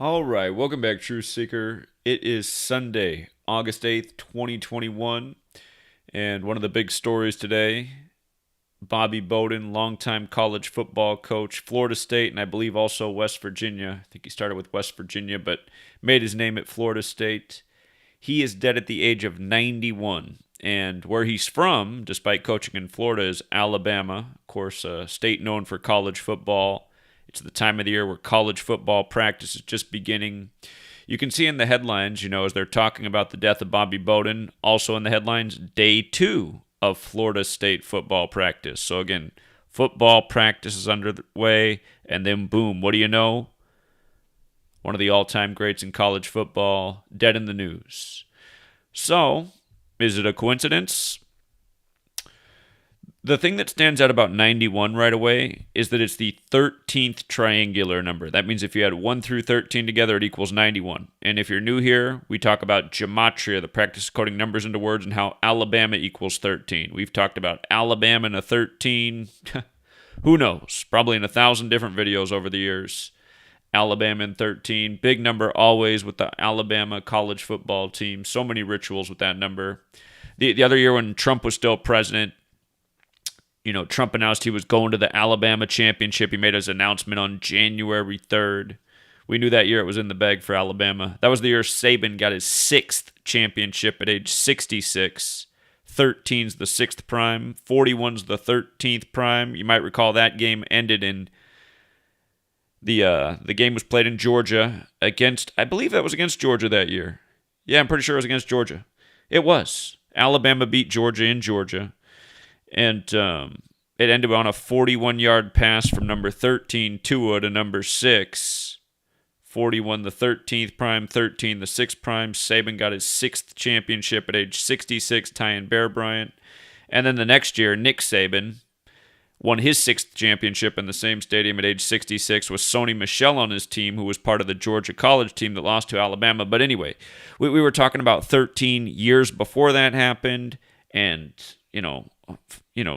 All right, welcome back, Truth Seeker. It is Sunday, August 8th, 2021, and one of the big stories today, Bobby Bowden, longtime college football coach, Florida State, and I believe also West Virginia. I think he started with West Virginia, but made his name at Florida State. He is dead at the age of 91, and where he's from, despite coaching in Florida, is Alabama, of course, a state known for college football. It's the time of the year where college football practice is just beginning. You can see in the headlines, as they're talking about the death of Bobby Bowden, also in the headlines, day 2 of Florida State football practice. So again, football practice is underway, and then boom, what do you know? One of the all-time greats in college football, dead in the news. So, is it a coincidence? The thing that stands out about 91 right away is that it's the 13th triangular number. That means if you add 1 through 13 together, it equals 91. And if you're new here, we talk about gematria, the practice of coding numbers into words, and how Alabama equals 13. We've talked about Alabama and a 13. Who knows? Probably in 1,000 different videos over the years. Alabama and 13. Big number always with the Alabama college football team. So many rituals with that number. The other year when Trump was still president, Trump announced he was going to the Alabama championship. He made his announcement on January 3rd. We knew that year it was in the bag for Alabama. That was the year Saban got his 6th championship at age 66. 13's the 6th prime. 41's the 13th prime. You might recall that game ended in the game was played in Georgia against, I believe that was against Georgia that year. Yeah, I'm pretty sure it was against Georgia. It was. Alabama beat Georgia in Georgia. And it ended on a 41-yard pass from number 13, Tua, to number 6. 41, the 13th prime, 13, the 6th prime. Saban got his 6th championship at age 66, tying Bear Bryant. And then the next year, Nick Saban won his 6th championship in the same stadium at age 66 with Sony Michel on his team, who was part of the Georgia college team that lost to Alabama. But anyway, we were talking about 13 years before that happened, and,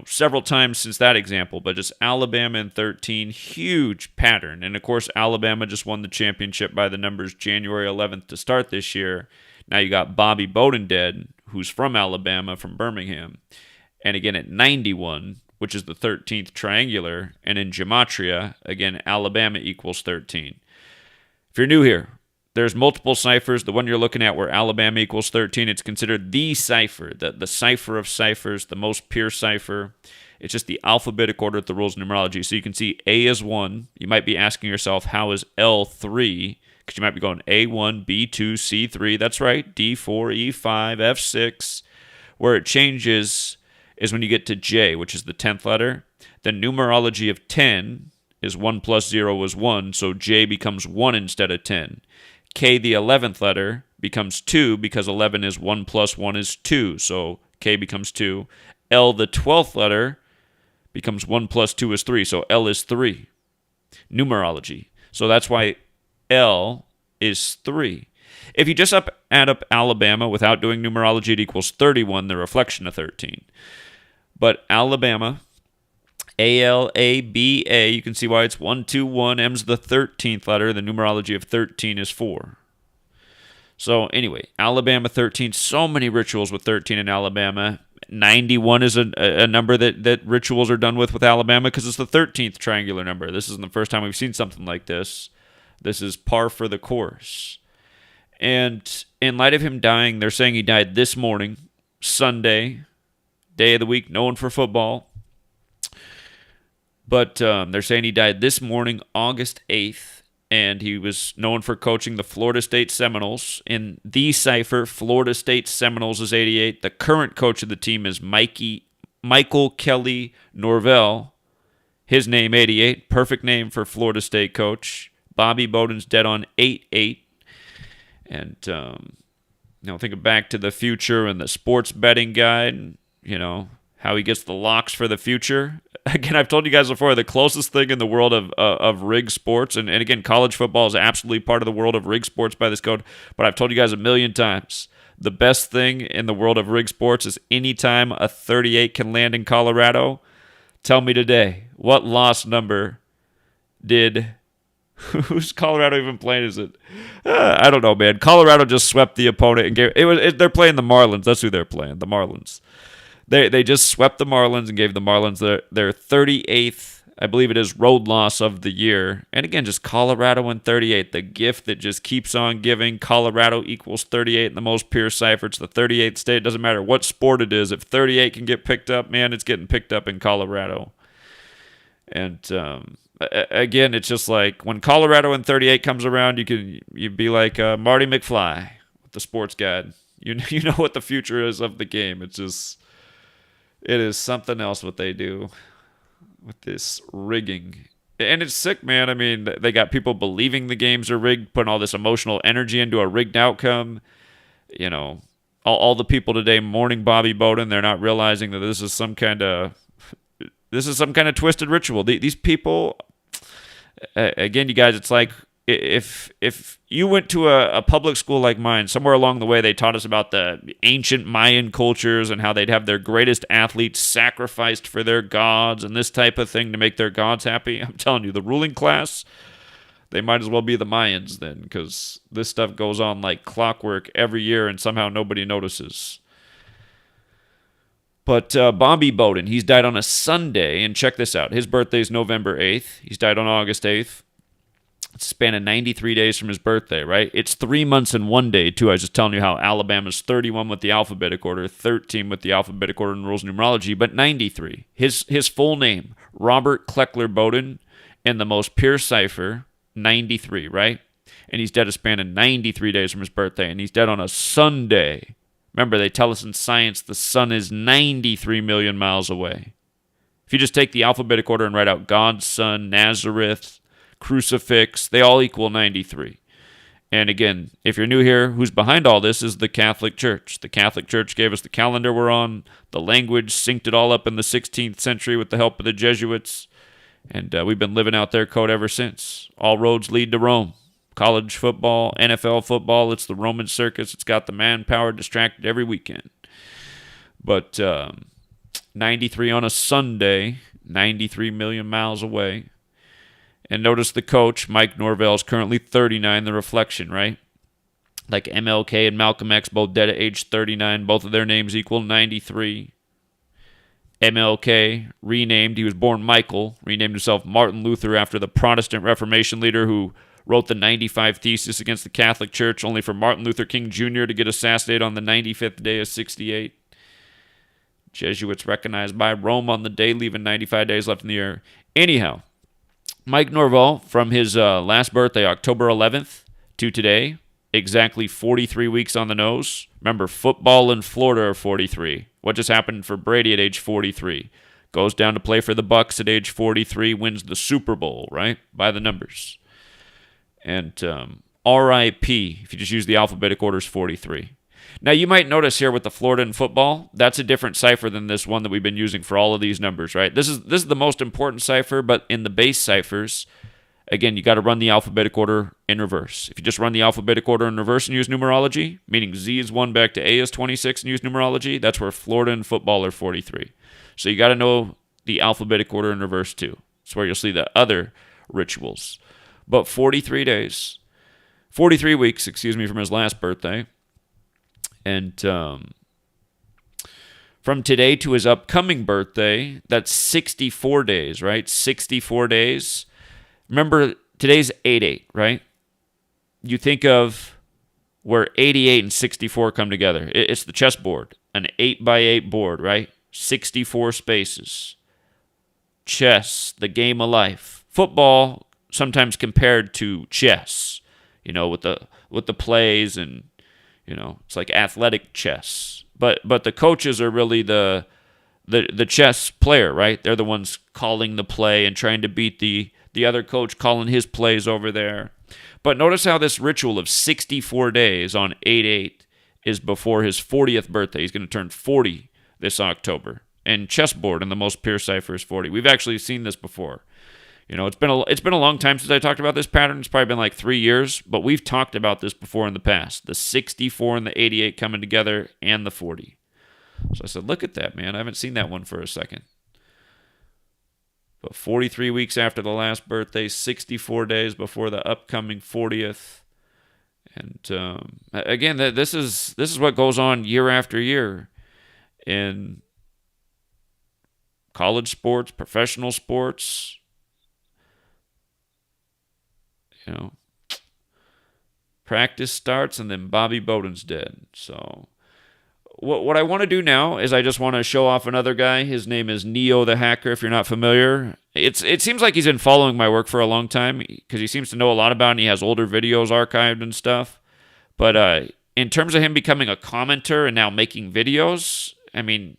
several times since that example, but just Alabama and 13, huge pattern. And of course, Alabama just won the championship by the numbers January 11th to start this year. Now you got Bobby Bowden dead, who's from Alabama, from Birmingham. And again, at 91, which is the 13th triangular, and in gematria, again, Alabama equals 13. If you're new here, there's multiple ciphers. The one you're looking at where Alabama equals 13, it's considered the cipher, the cipher of ciphers, the most pure cipher. It's just the alphabetic order of the rules of numerology. So you can see A is 1. You might be asking yourself, how is L 3? Because you might be going A1, B2, C3. That's right, D4, E5, F6. Where it changes is when you get to J, which is the 10th letter. The numerology of 10 is 1 plus 0 is 1, so J becomes 1 instead of 10. K, the 11th letter, becomes 2 because 11 is 1 plus 1 is 2, so K becomes 2. L, the 12th letter, becomes 1 plus 2 is 3, so L is 3. Numerology. So that's why L is 3. If you just add up Alabama without doing numerology, it equals 31, the reflection of 13. But Alabama, A-L-A-B-A, you can see why it's 1, 2, 1. M's the 13th letter. The numerology of 13 is 4. So anyway, Alabama 13, so many rituals with 13 in Alabama. 91 is a number that rituals are done with Alabama because it's the 13th triangular number. This isn't the first time we've seen something like this. This is par for the course. And in light of him dying, they're saying he died this morning, Sunday, day of the week, known for football. But they're saying he died this morning, August 8th, and he was known for coaching the Florida State Seminoles. In the cipher, Florida State Seminoles is 88. The current coach of the team is Michael Kelly Norvell. His name, 88. Perfect name for Florida State coach. Bobby Bowden's dead on 8-8. And, thinking back to the future and the sports betting guide, how he gets the locks for the future. Again, I've told you guys before, the closest thing in the world of rig sports, and again, college football is absolutely part of the world of rig sports by this code, but I've told you guys a million times, the best thing in the world of rig sports is anytime a 38 can land in Colorado, tell me today, what loss number did Who's Colorado even playing? Is it? I don't know, man. Colorado just swept the opponent and gave they're playing the Marlins. That's who they're playing. The Marlins. They just swept the Marlins and gave the Marlins their 38th, I believe it is, road loss of the year. And again, just Colorado and 38, the gift that just keeps on giving. Colorado equals 38 in the most pure cipher. It's the 38th state. It doesn't matter what sport it is. If 38 can get picked up, man, it's getting picked up in Colorado. And again, it's just like when Colorado and 38 comes around, you'd be like Marty McFly with the sports guide. You know what the future is of the game. It is something else what they do with this rigging. And it's sick, man. I mean, they got people believing the games are rigged, putting all this emotional energy into a rigged outcome. You know, all the people today mourning Bobby Bowden, they're not realizing that this is some kind of twisted ritual. These people, again, you guys, it's like if you went to a public school like mine, somewhere along the way they taught us about the ancient Mayan cultures and how they'd have their greatest athletes sacrificed for their gods and this type of thing to make their gods happy. I'm telling you, the ruling class, they might as well be the Mayans then, because this stuff goes on like clockwork every year and somehow nobody notices. But Bobby Bowden, he's died on a Sunday, and check this out. His birthday is November 8th. He's died on August 8th. It's a span of 93 days from his birthday, right? It's 3 months and 1 day, too. I was just telling you how Alabama's 31 with the alphabetic order, 13 with the alphabetic order and rules numerology, but 93. His full name, Robert Kleckler Bowden, and the most pure cipher, 93, right? And he's dead a span of 93 days from his birthday, and he's dead on a Sunday. Remember, they tell us in science the sun is 93 million miles away. If you just take the alphabetic order and write out God, Son, Nazareth, Crucifix, they all equal 93. And again, if you're new here, who's behind all this is the Catholic Church. The Catholic Church gave us the calendar we're on, the language, synced it all up in the 16th century with the help of the Jesuits, and we've been living out their code ever since. All roads lead to Rome. College football, NFL football, it's the Roman circus. It's got the manpower distracted every weekend. But 93 on a Sunday, 93 million miles away. And notice the coach, Mike Norvell, is currently 39, the reflection, right? Like MLK and Malcolm X, both dead at age 39. Both of their names equal 93. MLK, renamed, he was born Michael, renamed himself Martin Luther after the Protestant Reformation leader who wrote the 95 Thesis against the Catholic Church, only for Martin Luther King Jr. to get assassinated on the 95th day of 68. Jesuits recognized by Rome on the day, leaving 95 days left in the year. Anyhow, Mike Norvell, from his last birthday, October 11th, to today, exactly 43 weeks on the nose. Remember, football in Florida are 43. What just happened for Brady at age 43? Goes down to play for the Bucs at age 43, wins the Super Bowl, right? By the numbers. And RIP, if you just use the alphabetic order, is 43. Now, you might notice here with the Florida and football, that's a different cipher than this one that we've been using for all of these numbers, right? This is the most important cipher, but in the base ciphers, again, you got to run the alphabetic order in reverse. If you just run the alphabetic order in reverse and use numerology, meaning Z is 1 back to A is 26 and use numerology, that's where Florida and football are 43. So you got to know the alphabetic order in reverse too. That's where you'll see the other rituals. But 43 weeks, from his last birthday. And from today to his upcoming birthday, that's 64 days, right? 64 days. Remember, today's 8-8, right? You think of where 88 and 64 come together. It's the chessboard, an 8x8 board, right? 64 spaces. Chess, the game of life. Football, sometimes compared to chess, with the plays and, it's like athletic chess. But the coaches are really the chess player, right? They're the ones calling the play and trying to beat the other coach calling his plays over there. But notice how this ritual of 64 days on 8-8 is before his 40th birthday. He's going to turn 40 this October. And chessboard in the most pure cipher is 40. We've actually seen this before. It's been a long time since I talked about this pattern. It's probably been like 3 years, but we've talked about this before in the past. The 64 and the 88 coming together and the 40. So I said, look at that, man. I haven't seen that one for a second. But 43 weeks after the last birthday, 64 days before the upcoming 40th. And again, this is what goes on year after year in college sports, professional sports. You know, practice starts and then Bobby Bowden's dead. So what I want to do now is I just want to show off another guy. His name is Neo the Hacker, if you're not familiar. It seems like he's been following my work for a long time because he seems to know a lot about it and he has older videos archived and stuff. But in terms of him becoming a commenter and now making videos, I mean,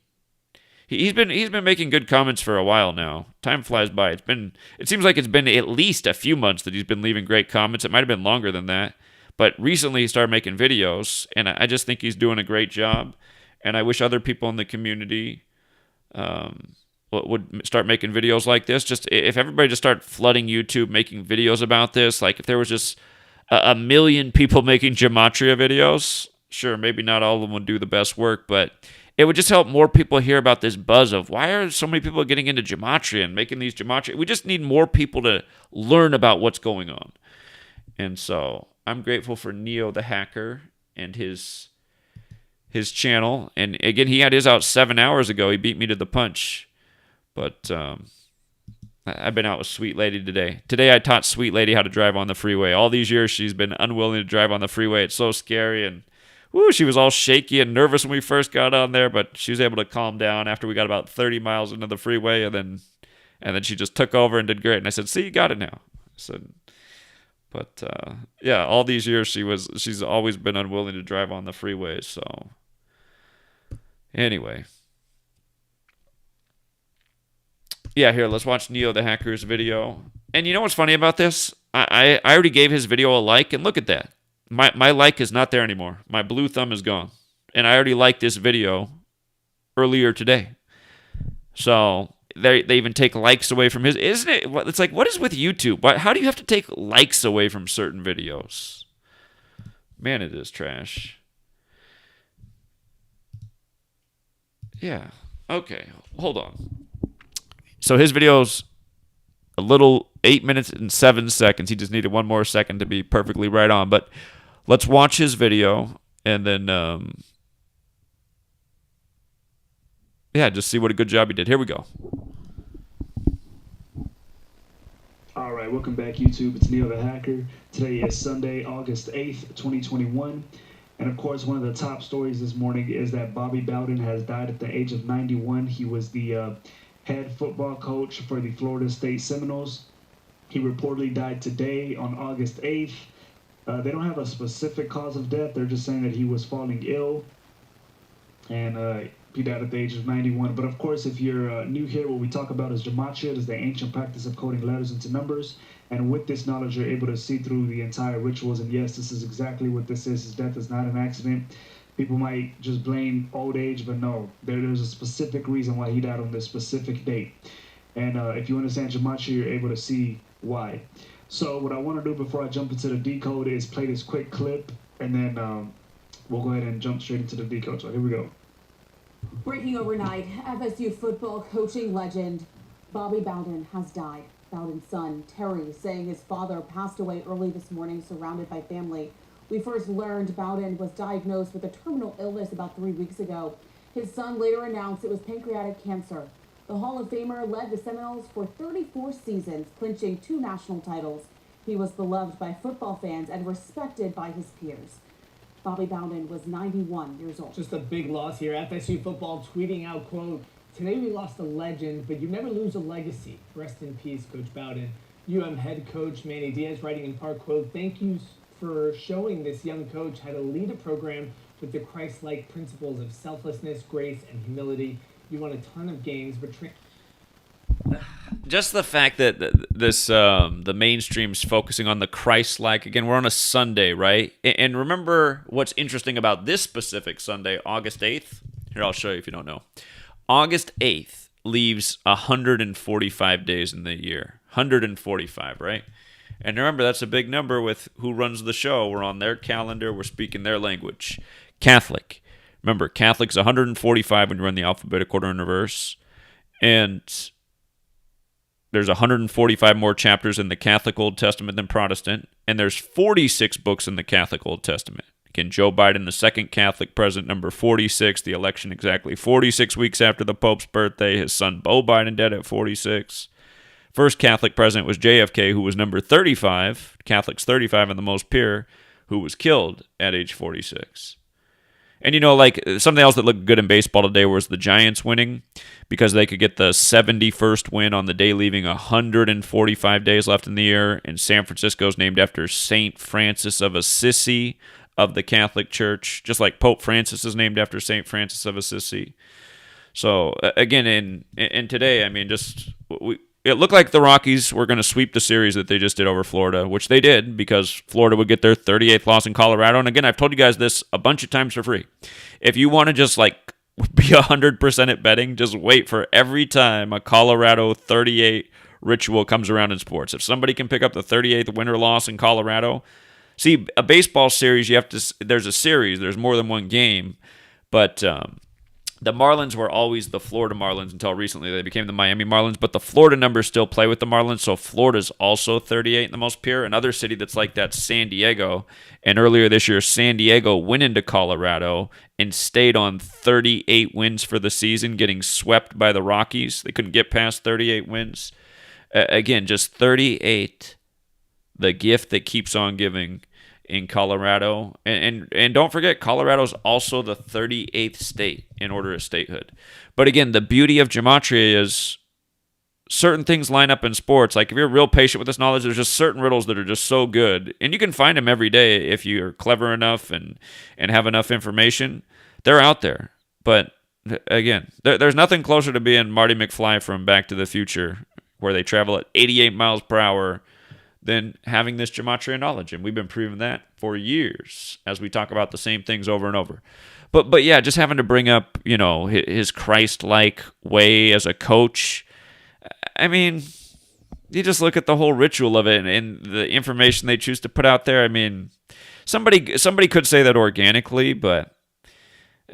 he's been making good comments for a while now. Time flies by. It seems like it's been at least a few months that he's been leaving great comments. It might have been longer than that. But recently he started making videos, and I just think he's doing a great job. And I wish other people in the community would start making videos like this. Just if everybody just start flooding YouTube, making videos about this, like if there was just a million people making Gematria videos, sure, maybe not all of them would do the best work, but it would just help more people hear about this buzz of why are so many people getting into Gematria and making these Gematria. We just need more people to learn about what's going on. And so I'm grateful for Neo the Hacker and his channel. And again, he had his out 7 hours ago. He beat me to the punch. But I've been out with Sweet Lady today. Today I taught Sweet Lady how to drive on the freeway. All these years she's been unwilling to drive on the freeway. It's so scary. And she was all shaky and nervous when we first got on there, but she was able to calm down after we got about 30 miles into the freeway, and then she just took over and did great. And I said, "See, you got it now." I said, but yeah, all these years she's always been unwilling to drive on the freeway. So anyway, yeah, here, let's watch Neo the Hacker's video. And you know what's funny about this? I already gave his video a like, and look at that. My like is not there anymore. My blue thumb is gone. And I already liked this video earlier today. So they even take likes away from his. Isn't it? It's like, what is with YouTube? How do you have to take likes away from certain videos? Man, it is trash. Yeah. Okay. Hold on. So his video's a little 8 minutes and 7 seconds. He just needed one more second to be perfectly right on. But let's watch his video and then, just see what a good job he did. Here we go. All right, welcome back, YouTube. It's Neo the Hacker. Today is Sunday, August 8th, 2021. And of course, one of the top stories this morning is that Bobby Bowden has died at the age of 91. He was the head football coach for the Florida State Seminoles. He reportedly died today on August 8th. They don't have a specific cause of death. They're just saying that he was falling ill, and he died at the age of 91. But of course, if you're new here, what we talk about is Gematria. It is the ancient practice of coding letters into numbers. And with this knowledge, you're able to see through the entire rituals. And yes, this is exactly what this is. His death is not an accident. People might just blame old age, but no, there's a specific reason why he died on this specific date. And if you understand Gematria, you're able to see why. So what I want to do before I jump into the decode is play this quick clip, and then we'll go ahead and jump straight into the decode. So here we go. Breaking overnight, FSU football coaching legend Bobby Bowden has died. Bowden's son, Terry, saying his father passed away early this morning, surrounded by family. We first learned Bowden was diagnosed with a terminal illness about 3 weeks ago. His son later announced it was pancreatic cancer. The Hall of Famer led the Seminoles for 34 seasons, clinching 2 national titles. He was beloved by football fans and respected by his peers. Bobby Bowden was 91 years old. Just a big loss here. FSU football tweeting out, quote, "Today we lost a legend, but you never lose a legacy. Rest in peace, Coach Bowden." head coach Manny Diaz writing in part, quote, "Thank you for showing this young coach how to lead a program with the Christ-like principles of selflessness, grace, and humility. You won a ton of games, but..." Just the fact that the mainstream's focusing on the Christ-like. Again, we're on a Sunday, right? And remember what's interesting about this specific Sunday, August 8th? Here, I'll show you if you don't know. August 8th leaves 145 days in the year. 145, right? And remember, that's a big number with who runs the show. We're on their calendar. We're speaking their language. Catholic. Remember, Catholic's 145 when you run the alphabetical order in reverse. And there's 145 more chapters in the Catholic Old Testament than Protestant, and there's 46 books in the Catholic Old Testament. Again, Joe Biden, the second Catholic president, number 46, the election exactly 46 weeks after the Pope's birthday. His son, Beau Biden, dead at 46. First Catholic president was JFK, who was number 35, Catholics 35 and the most pure, who was killed at age 46. And, like, something else that looked good in baseball today was the Giants winning because they could get the 71st win on the day, leaving 145 days left in the year. And San Francisco is named after St. Francis of Assisi of the Catholic Church, just like Pope Francis is named after St. Francis of Assisi. So, again, in today, I mean, it looked like the Rockies were going to sweep the series that they just did over Florida, which they did because Florida would get their 38th loss in Colorado. And again, I've told you guys this a bunch of times for free. If you want to just like be 100% at betting, just wait for every time a Colorado 38 ritual comes around in sports. If somebody can pick up the 38th win or loss in Colorado, see, a baseball series, there's a series, there's more than one game, but the Marlins were always the Florida Marlins until recently. They became the Miami Marlins, but the Florida numbers still play with the Marlins, so Florida's also 38 in the most pure. Another city that's like that's San Diego, and earlier this year, San Diego went into Colorado and stayed on 38 wins for the season, getting swept by the Rockies. They couldn't get past 38 wins. Again, just 38, the gift that keeps on giving in Colorado. And don't forget, Colorado's also the 38th state in order of statehood. But again, the beauty of Gematria is certain things line up in sports. Like if you're real patient with this knowledge, there's just certain riddles that are just so good. And you can find them every day if you're clever enough and have enough information. They're out there. But again, there's nothing closer to being Marty McFly from Back to the Future, where they travel at 88 miles per hour, than having this Gematria knowledge. And we've been proving that for years as we talk about the same things over and over. But yeah, just having to bring up, his Christ-like way as a coach. I mean, you just look at the whole ritual of it and the information they choose to put out there. I mean, somebody could say that organically, but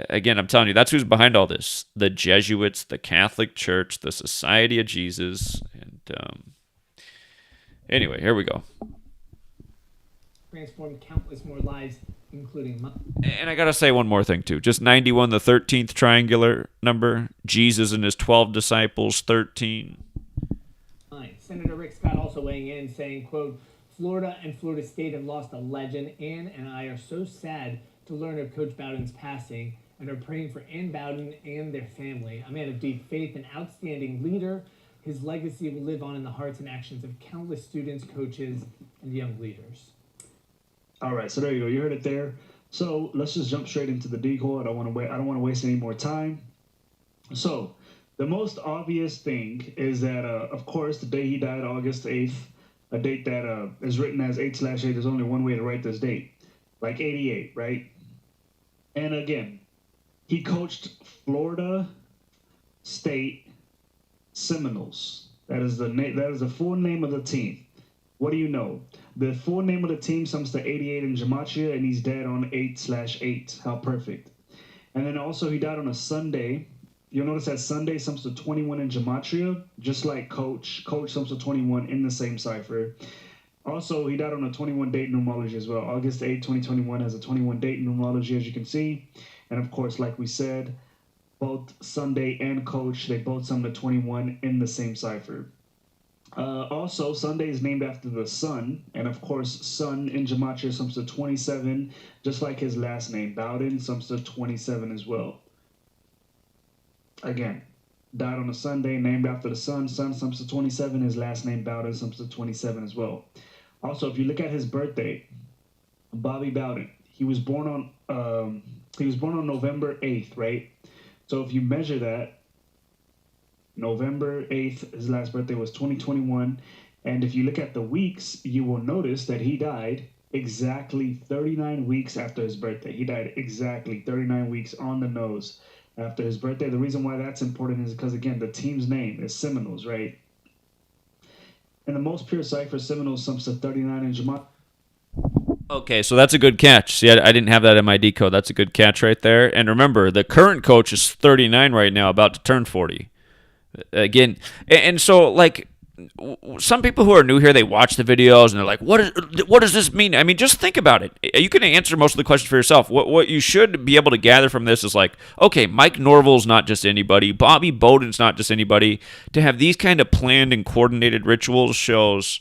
again, I'm telling you, that's who's behind all this. The Jesuits, the Catholic Church, the Society of Jesus, and anyway, here we go. Transformed countless more lives, including mine. And I got to say one more thing, too. Just 91, the 13th triangular number. Jesus and his 12 disciples, 13. Senator Rick Scott also weighing in, saying, quote, Florida and Florida State have lost a legend. Ann and I are so sad to learn of Coach Bowden's passing and are praying for Ann Bowden and their family. A man of deep faith, an outstanding leader. His legacy will live on in the hearts and actions of countless students, coaches, and young leaders. All right, so there you go. You heard it there. So let's just jump straight into the decoy. I don't want to waste any more time. So the most obvious thing is that, of course, the day he died, August 8th, a date that is written as 8/8. There's only one way to write this date, like 88, right? And again, he coached Florida State Seminoles. That is the full name of the team. What do you know? The full name of the team sums to 88 in Gematria, and he's dead on 8/8. How perfect. And then also he died on a Sunday. You'll notice that Sunday sums to 21 in Gematria, just like Coach. Coach sums to 21 in the same cipher. Also, he died on a 21 date numerology as well. August 8, 2021 has a 21 date numerology, as you can see. And of course, like we said, both Sunday and Coach, they both sum to 21 in the same cipher. Also, Sunday is named after the sun, and of course, sun in Gematria sums to 27, just like his last name, Bowden, sums to 27 as well. Again, died on a Sunday, named after the sun sums to 27, his last name, Bowden, sums to 27 as well. Also, if you look at his birthday, Bobby Bowden, he was born on November 8th, right? So if you measure that, November 8th, his last birthday was 2021. And if you look at the weeks, you will notice that he died exactly 39 weeks after his birthday. He died exactly 39 weeks on the nose after his birthday. The reason why that's important is because, again, the team's name is Seminoles, right? And the most pure cipher, Seminoles, sums to 39 in Gematria. Okay, so that's a good catch. See, I didn't have that in my decode. That's a good catch right there. And remember, the current coach is 39 right now, about to turn 40. Again, and so, like, some people who are new here, they watch the videos and they're like, what does this mean? I mean, just think about it. You can answer most of the questions for yourself. What you should be able to gather from this is like, okay, Mike Norvell's not just anybody. Bobby Bowden's not just anybody. To have these kind of planned and coordinated rituals shows,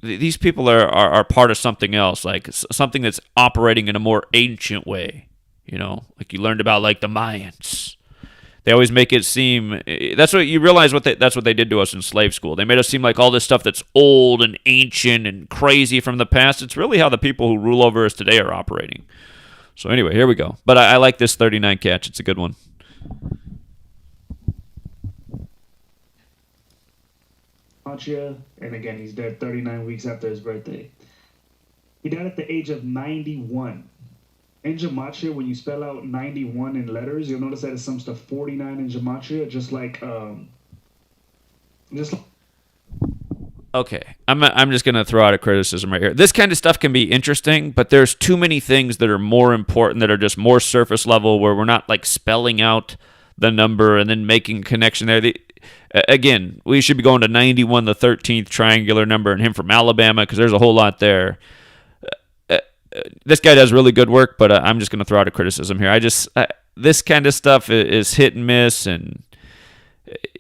these people are part of something else, like something that's operating in a more ancient way. Like you learned about like the Mayans. They always make it seem that's what you realize that's what they did to us in slave school. They made us seem like all this stuff that's old and ancient and crazy from the past. It's really how the people who rule over us today are operating. So anyway, here we go. But I like this 39 catch. It's a good one. Gematria, and again, he's dead 39 weeks after his birthday. He died at the age of 91. In Gematria, when you spell out 91 in letters, you'll notice that it sums to 49 in Gematria, just like Okay, I'm just gonna throw out a criticism right here. This kind of stuff can be interesting, but there's too many things that are more important that are just more surface level, where we're not like spelling out the number and then making a connection there. Again, we should be going to 91, the 13th triangular number, and him from Alabama, because there's a whole lot there. This guy does really good work, but I'm just going to throw out a criticism here. This kind of stuff is hit and miss, and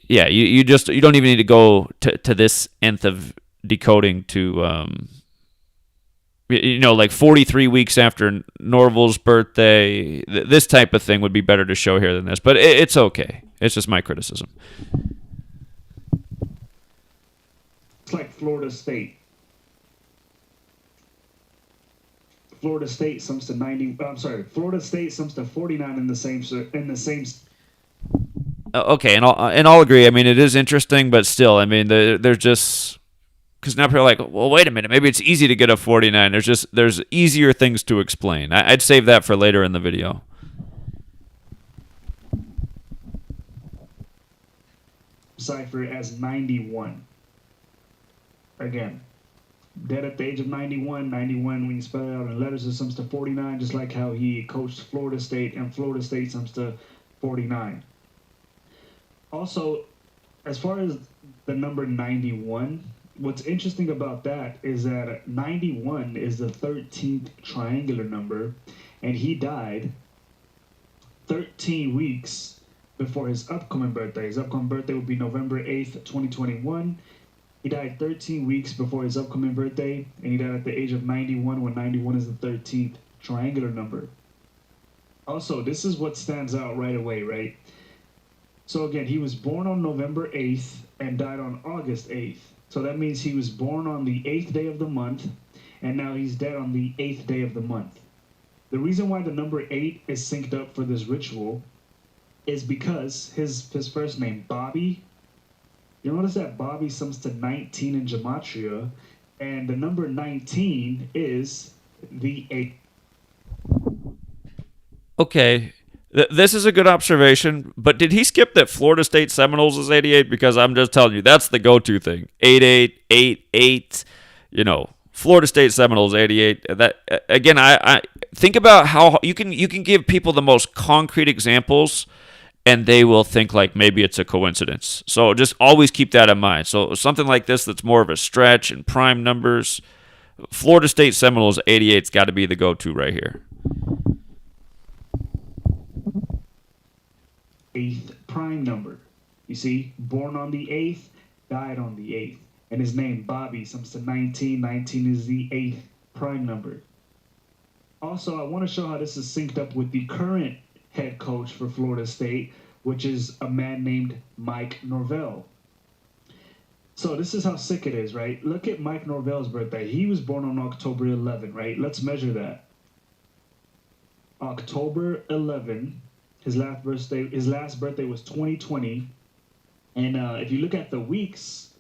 yeah, you don't even need to go to this nth of decoding to like 43 weeks after Norvell's birthday. This type of thing would be better to show here than this, but it's okay. It's just my criticism. It's like Florida State. Florida State sums to 90. I'm sorry. Florida State sums to 49 in the same. Okay, and I'll agree. I mean, it is interesting, but still, I mean, there's just because now people are like, well, wait a minute, maybe it's easy to get a 49. There's easier things to explain. I'd save that for later in the video. Cipher as 91. Again. Dead at the age of 91. 91, when you spell it out in letters, it sums to 49, just like how he coached Florida State, and Florida State sums to 49. Also, as far as the number 91, what's interesting about that is that 91 is the 13th triangular number, and he died 13 weeks before his upcoming birthday. His upcoming birthday will be November 8th, 2021. He died 13 weeks before his upcoming birthday, and he died at the age of 91, when 91 is the 13th triangular number. Also, this is what stands out right away, right? So again, he was born on November 8th and died on August 8th. So that means he was born on the 8th day of the month, and now he's dead on the 8th day of the month. The reason why the number 8 is synced up for this ritual is because his first name, Bobby, you'll notice that Bobby sums to 19 in Gematria, and the number 19 is the 8th. Okay, this is a good observation, but did he skip that Florida State Seminoles is 88? Because I'm just telling you, that's the go-to thing. 88, 88, Florida State Seminoles 88. That again, I think about how you can give people the most concrete examples, and they will think like maybe it's a coincidence. So just always keep that in mind. So something like this that's more of a stretch and prime numbers, Florida State Seminoles 88's got to be the go-to right here. 8th prime number. You see, born on the 8th, died on the 8th. And his name, Bobby, sums to 19. 19 is the 8th prime number. Also, I want to show how this is synced up with the current head coach for Florida State, which is a man named Mike Norvell. So this is how sick it is, right? Look at Mike Norvell's birthday. He was born on October 11, right? Let's measure that. October 11, his last birthday was 2020. And if you look at the weeks,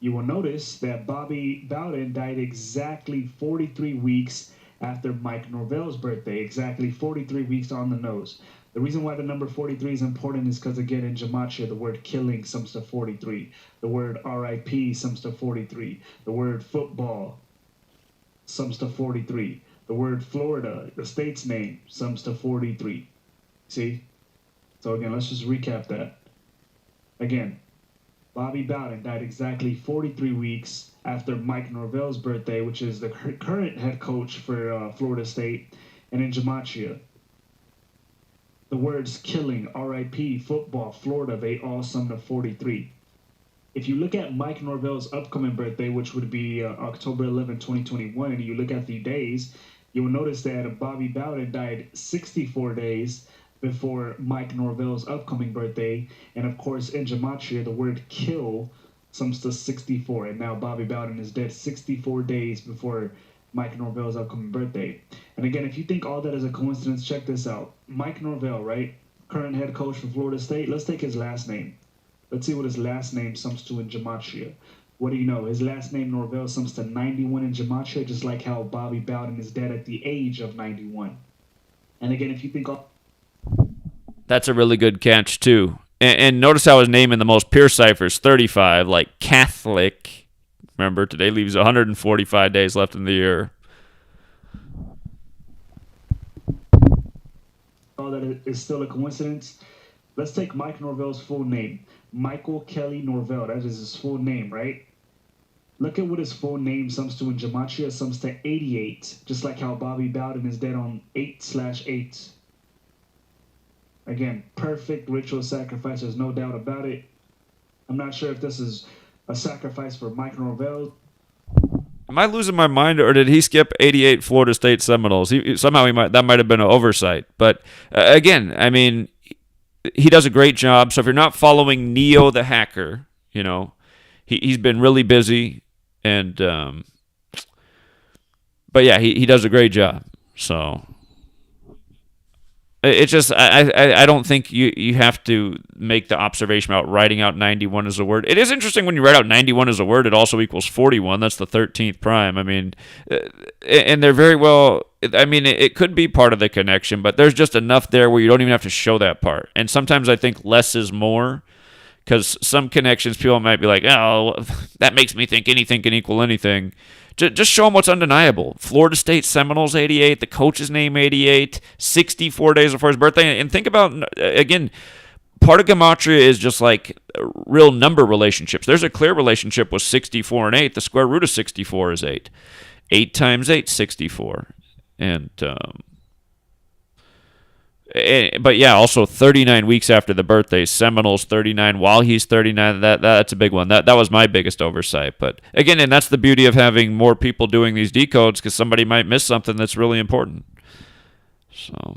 you will notice that Bobby Bowden died exactly 43 weeks after Mike Norvell's birthday, exactly 43 weeks on the nose. The reason why the number 43 is important is because, again, in Gematria, the word killing sums to 43. The word RIP sums to 43. The word football sums to 43. The word Florida, the state's name, sums to 43. See? So again, let's just recap that. Again, Bobby Bowden died exactly 43 weeks after Mike Norvell's birthday, which is the current head coach for Florida State, and in Gematria. The words killing, RIP, football, Florida, they all sum to 43. If you look at Mike Norvell's upcoming birthday, which would be October 11, 2021, and you look at the days, you will notice that Bobby Bowden died 64 days before Mike Norvell's upcoming birthday. And of course, in Gematria, the word kill sums to 64. And now Bobby Bowden is dead 64 days before Mike Norvell's upcoming birthday. And again, if you think all that is a coincidence, check this out. Mike Norvell, right? Current head coach for Florida State. Let's take his last name. Let's see what his last name sums to in Gematria. What do you know? His last name, Norvell, sums to 91 in Gematria, just like how Bobby Bowden is dead at the age of 91. And again, if you think all... That's a really good catch, too. And notice how his name in the most pure ciphers, 35, like Catholic. Remember, today leaves 145 days left in the year. All that is still a coincidence. Let's take Mike Norvell's full name. Michael Kelly Norvell. That is his full name, right? Look at what his full name sums to in Gematria. Sums to 88, just like how Bobby Bowden is dead on 8/8. Again, perfect ritual sacrifice. There's no doubt about it. I'm not sure if this is a sacrifice for Mike Norvell. Am I losing my mind, or did he skip 88 Florida State Seminoles? That might have been an oversight. But again, I mean, he does a great job. So if you're not following Neo the hacker, he's been really busy, and but yeah, he does a great job. So it's just I don't think you have to make the observation about writing out 91 as a word. It is interesting when you write out 91 as a word, it also equals 41. That's the 13th prime. I mean, and they're very well. I mean, it could be part of the connection, but there's just enough there where you don't even have to show that part. And sometimes I think less is more, because some connections people might be like, oh, that makes me think anything can equal anything. Just show them what's undeniable. Florida State Seminoles 88, the coach's name 88, 64 days before his birthday. And think about, again, part of Gematria is just like real number relationships. There's a clear relationship with 64 and 8. The square root of 64 is 8. 8 times 8, 64. But yeah, also 39 weeks after the birthday, Seminoles 39 while he's 39. That's a big one. That was my biggest oversight. But again, and that's the beauty of having more people doing these decodes, because somebody might miss something that's really important. So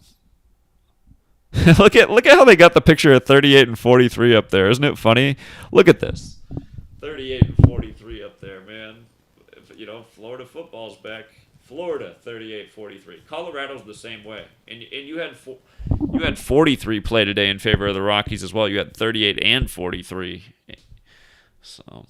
look at how they got the picture of 38 and 43 up there. Isn't it funny? Look at this. 38 and 43 up there, man. Florida football's back. Florida 38-43. Colorado's the same way, and you had 43 play today in favor of the Rockies as well. You had 38 and 43. So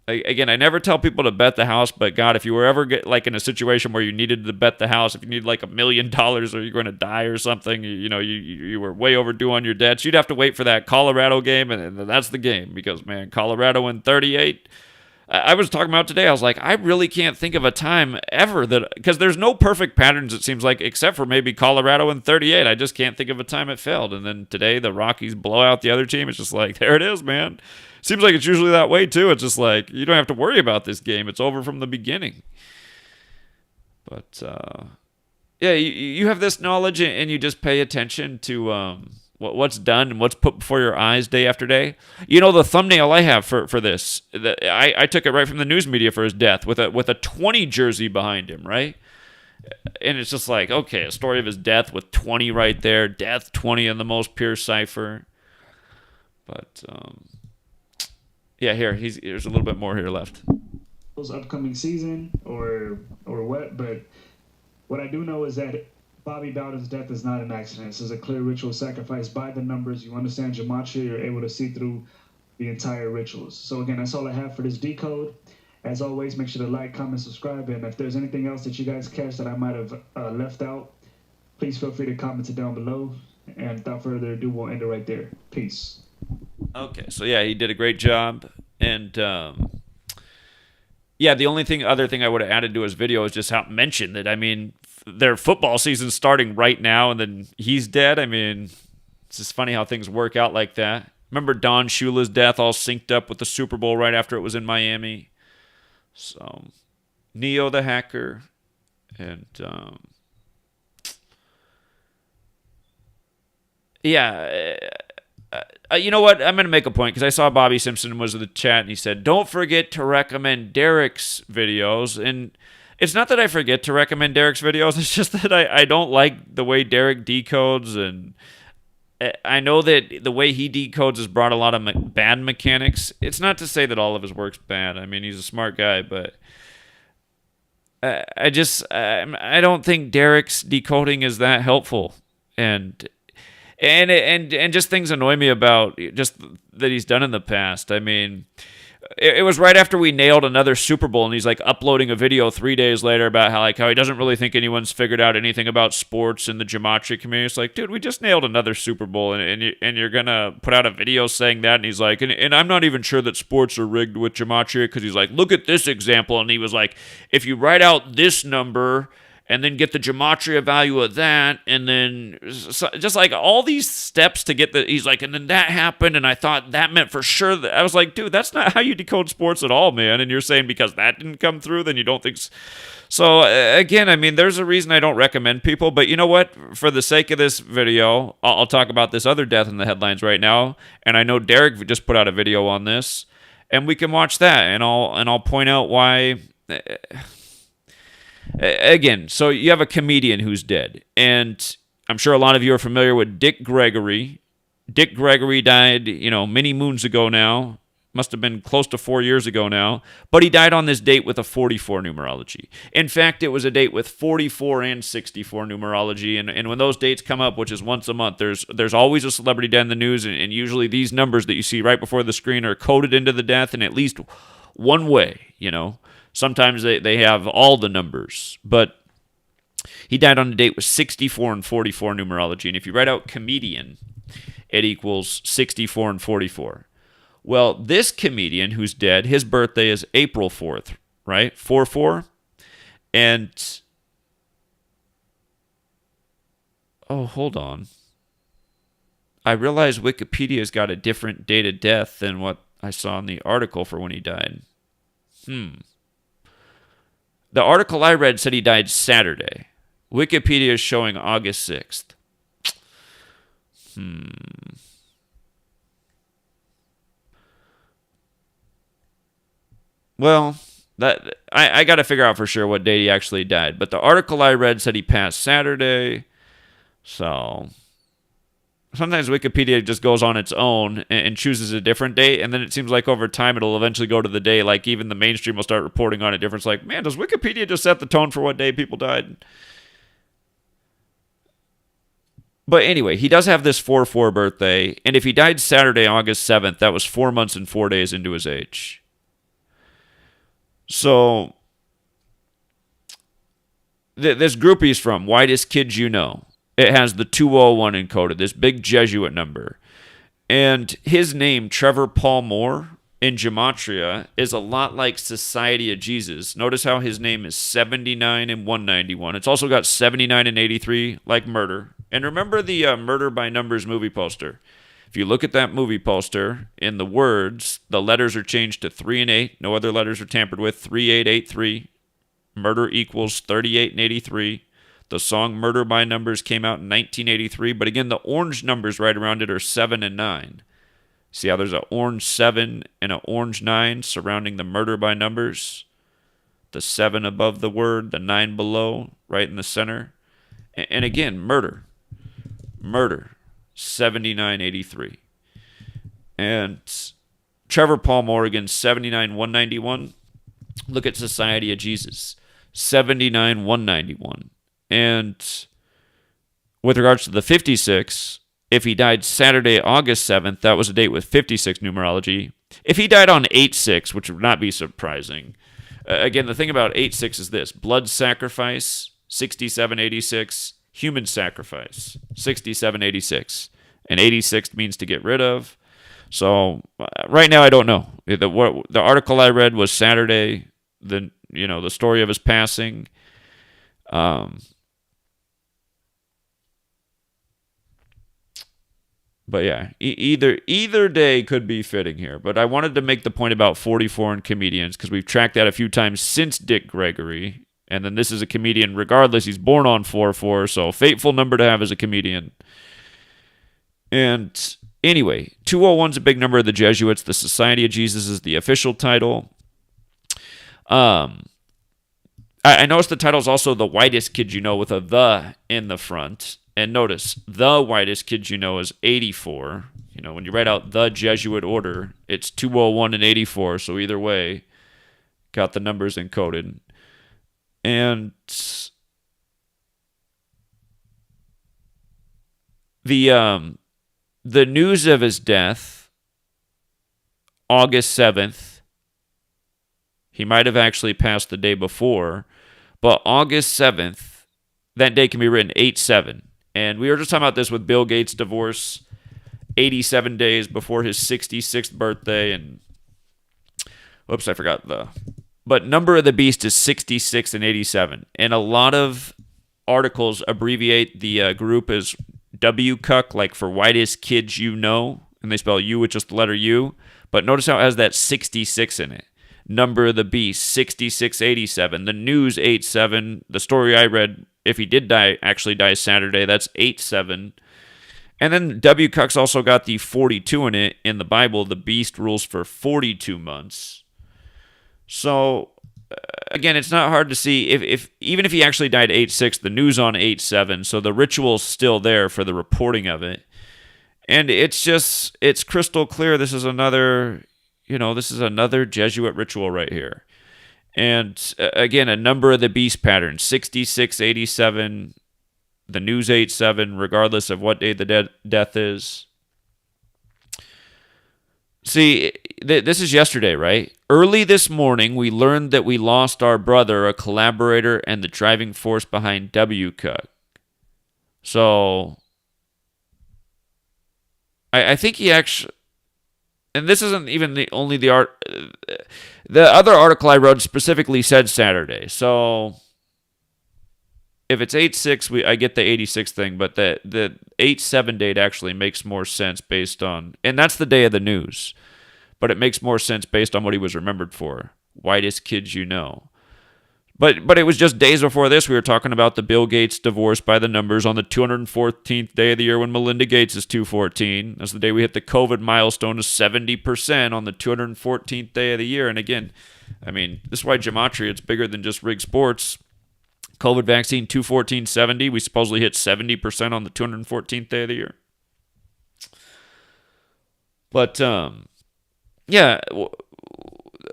again, I never tell people to bet the house, but God, if you were ever in a situation where you needed to bet the house, if you need like $1 million or you're going to die or something, you were way overdue on your debts, you'd have to wait for that Colorado game, and that's the game, because man, Colorado in 38. I was talking about today, I was like, I really can't think of a time ever because there's no perfect patterns, it seems like, except for maybe Colorado in 38. I just can't think of a time it failed. And then today, the Rockies blow out the other team. It's just like, there it is, man. Seems like it's usually that way, too. It's just like, you don't have to worry about this game. It's over from the beginning. But, yeah, you have this knowledge, and you just pay attention to what's done and what's put before your eyes day after day. The thumbnail I have for this, I took it right from the news media for his death with a 20 jersey behind him, right? And it's just like, okay, a story of his death with 20 right there, death 20 in the most pure cipher. But yeah, here's a little bit more here left. Upcoming season or what, but what I do know is that Bobby Bowden's death is not an accident. This is a clear ritual sacrifice by the numbers. You understand Gematria, you're able to see through the entire rituals. So again, that's all I have for this decode. As always, make sure to like, comment, subscribe, and if there's anything else that you guys catch that I might have left out, please feel free to comment it down below. And without further ado, we'll end it right there. Peace. Okay, so yeah, he did a great job. And yeah, the other thing I would have added to his video is just how mentioned that, I mean, their football season's starting right now, and then he's dead. I mean, it's just funny how things work out like that. Remember Don Shula's death all synced up with the Super Bowl right after it was in Miami? So, Neo the hacker, and yeah, you know what? I'm going to make a point because I saw Bobby Simpson was in the chat and he said, don't forget to recommend Derek's videos. And it's not that I forget to recommend Derek's videos. It's just that I don't like the way Derek decodes. And I know that the way he decodes has brought a lot of bad mechanics. It's not to say that all of his work's bad. I mean, he's a smart guy, but I don't think Derek's decoding is that helpful. And just things annoy me about just that he's done in the past. I mean, it was right after we nailed another Super Bowl, and he's like uploading a video 3 days later about how he doesn't really think anyone's figured out anything about sports in the Gematria community. It's like, dude, we just nailed another Super Bowl, and you're gonna put out a video saying that, and he's like, and I'm not even sure that sports are rigged with Gematria, because he's like, look at this example, and he was like, if you write out this number and then get the Gematria value of that, and then just like all these steps to get he's like, and then that happened, and I thought that meant for sure that, I was like, dude, that's not how you decode sports at all, man, and you're saying because that didn't come through, then you don't think so. Again, I mean, there's a reason I don't recommend people, but you know what, for the sake of this video, I'll talk about this other death in the headlines right now, and I know Derek just put out a video on this, and we can watch that, and I'll point out why. Again, so you have a comedian who's dead, and I'm sure a lot of you are familiar with Dick Gregory. Dick Gregory died, many moons ago now. Must have been close to 4 years ago now. But he died on this date with a 44 numerology. In fact, it was a date with 44 and 64 numerology. And when those dates come up, which is once a month, there's always a celebrity death in the news. And usually these numbers that you see right before the screen are coded into the death in at least one way, Sometimes they have all the numbers, but he died on a date with 64 and 44 numerology. And if you write out comedian, it equals 64 and 44. Well, this comedian who's dead, his birthday is April 4th, right? 4-4. And, oh, hold on. I realize Wikipedia's got a different date of death than what I saw in the article for when he died. The article I read said he died Saturday. Wikipedia is showing August 6th. Well, that I got to figure out for sure what date he actually died. But the article I read said he passed Saturday. So sometimes Wikipedia just goes on its own and chooses a different date, and then it seems like over time it'll eventually go to the day, like even the mainstream will start reporting on it different. It's like, man, does Wikipedia just set the tone for what day people died? But anyway, he does have this 4-4 birthday, and if he died Saturday, August 7th, that was 4 months and 4 days into his age. So this group he's from, Whitest Kids You Know, it has the 201 encoded, this big Jesuit number. And his name, Trevor Paul Moore, in Gematria, is a lot like Society of Jesus. Notice how his name is 79 and 191. It's also got 79 and 83, like murder. And remember the Murder by Numbers movie poster. If you look at that movie poster, in the words, the letters are changed to 3 and 8. No other letters are tampered with. 3883. Murder equals 38 and 83. The song Murder by Numbers came out in 1983, but again, the orange numbers right around it are 7 and 9. See how there's an orange 7 and an orange 9 surrounding the Murder by Numbers? The 7 above the word, the 9 below, right in the center. And again, murder, 7983. And Trevor Paul Morgan, 79 191. Look at Society of Jesus, 79 191. And with regards to the 56, if he died Saturday, August 7th, that was a date with 56 numerology. If he died on 8-6, which would not be surprising. Again, the thing about 8-6 is this: blood sacrifice, 6786, human sacrifice, 6786. And 86 means to get rid of. So right now I don't know. The article I read was Saturday, the story of his passing. But But yeah, either day could be fitting here. But I wanted to make the point about 40 foreign comedians because we've tracked that a few times since Dick Gregory. And then this is a comedian regardless. He's born on 4/4, so fateful number to have as a comedian. And anyway, 201's a big number of the Jesuits. The Society of Jesus is the official title. I noticed the title is also the whitest kid you know with a "the" in the front. And notice, the whitest kid you know is 84. You know, when you write out the Jesuit order, it's 201 and 84. So either way, got the numbers encoded. And the news of his death, August 7th, he might have actually passed the day before, but August 7th, that day can be written 8-7. And we were just talking about this with Bill Gates' divorce, 87 days before his 66th birthday. And, whoops, I forgot the... But number of the beast is 66 and 87. And a lot of articles abbreviate the group as WCUC, like for whitest kids you know. And they spell U with just the letter U. But notice how it has that 66 in it. Number of the beast, 6687. The news, 87. The story I read, if he did die, actually dies Saturday, that's 87. And then WCUC's also got the 42 in it. In the Bible, the beast rules for 42 months. So, again, it's not hard to see. If even if he actually died 8-6, the news on 8-7, so the ritual's still there for the reporting of it. And it's crystal clear this is another... this is another Jesuit ritual right here. And again, a number of the beast pattern, 66, 87, the news 8-7, regardless of what day the death is. See, this is yesterday, right? Early this morning, we learned that we lost our brother, a collaborator, and the driving force behind WCUC. So, I think he actually... And this isn't even the other article I wrote specifically said Saturday. So if it's 8-6, I get the 86 thing, but the 8-7 date actually makes more sense based on, and that's the day of the news, but it makes more sense based on what he was remembered for. Whitest kids you know. But it was just days before this, we were talking about the Bill Gates divorce by the numbers on the 214th day of the year when Melinda Gates is 214. That's the day we hit the COVID milestone of 70% on the 214th day of the year. And again, I mean, this is why Gematria, it's bigger than just Rig Sports. COVID vaccine 214.70. We supposedly hit 70% on the 214th day of the year. But, yeah...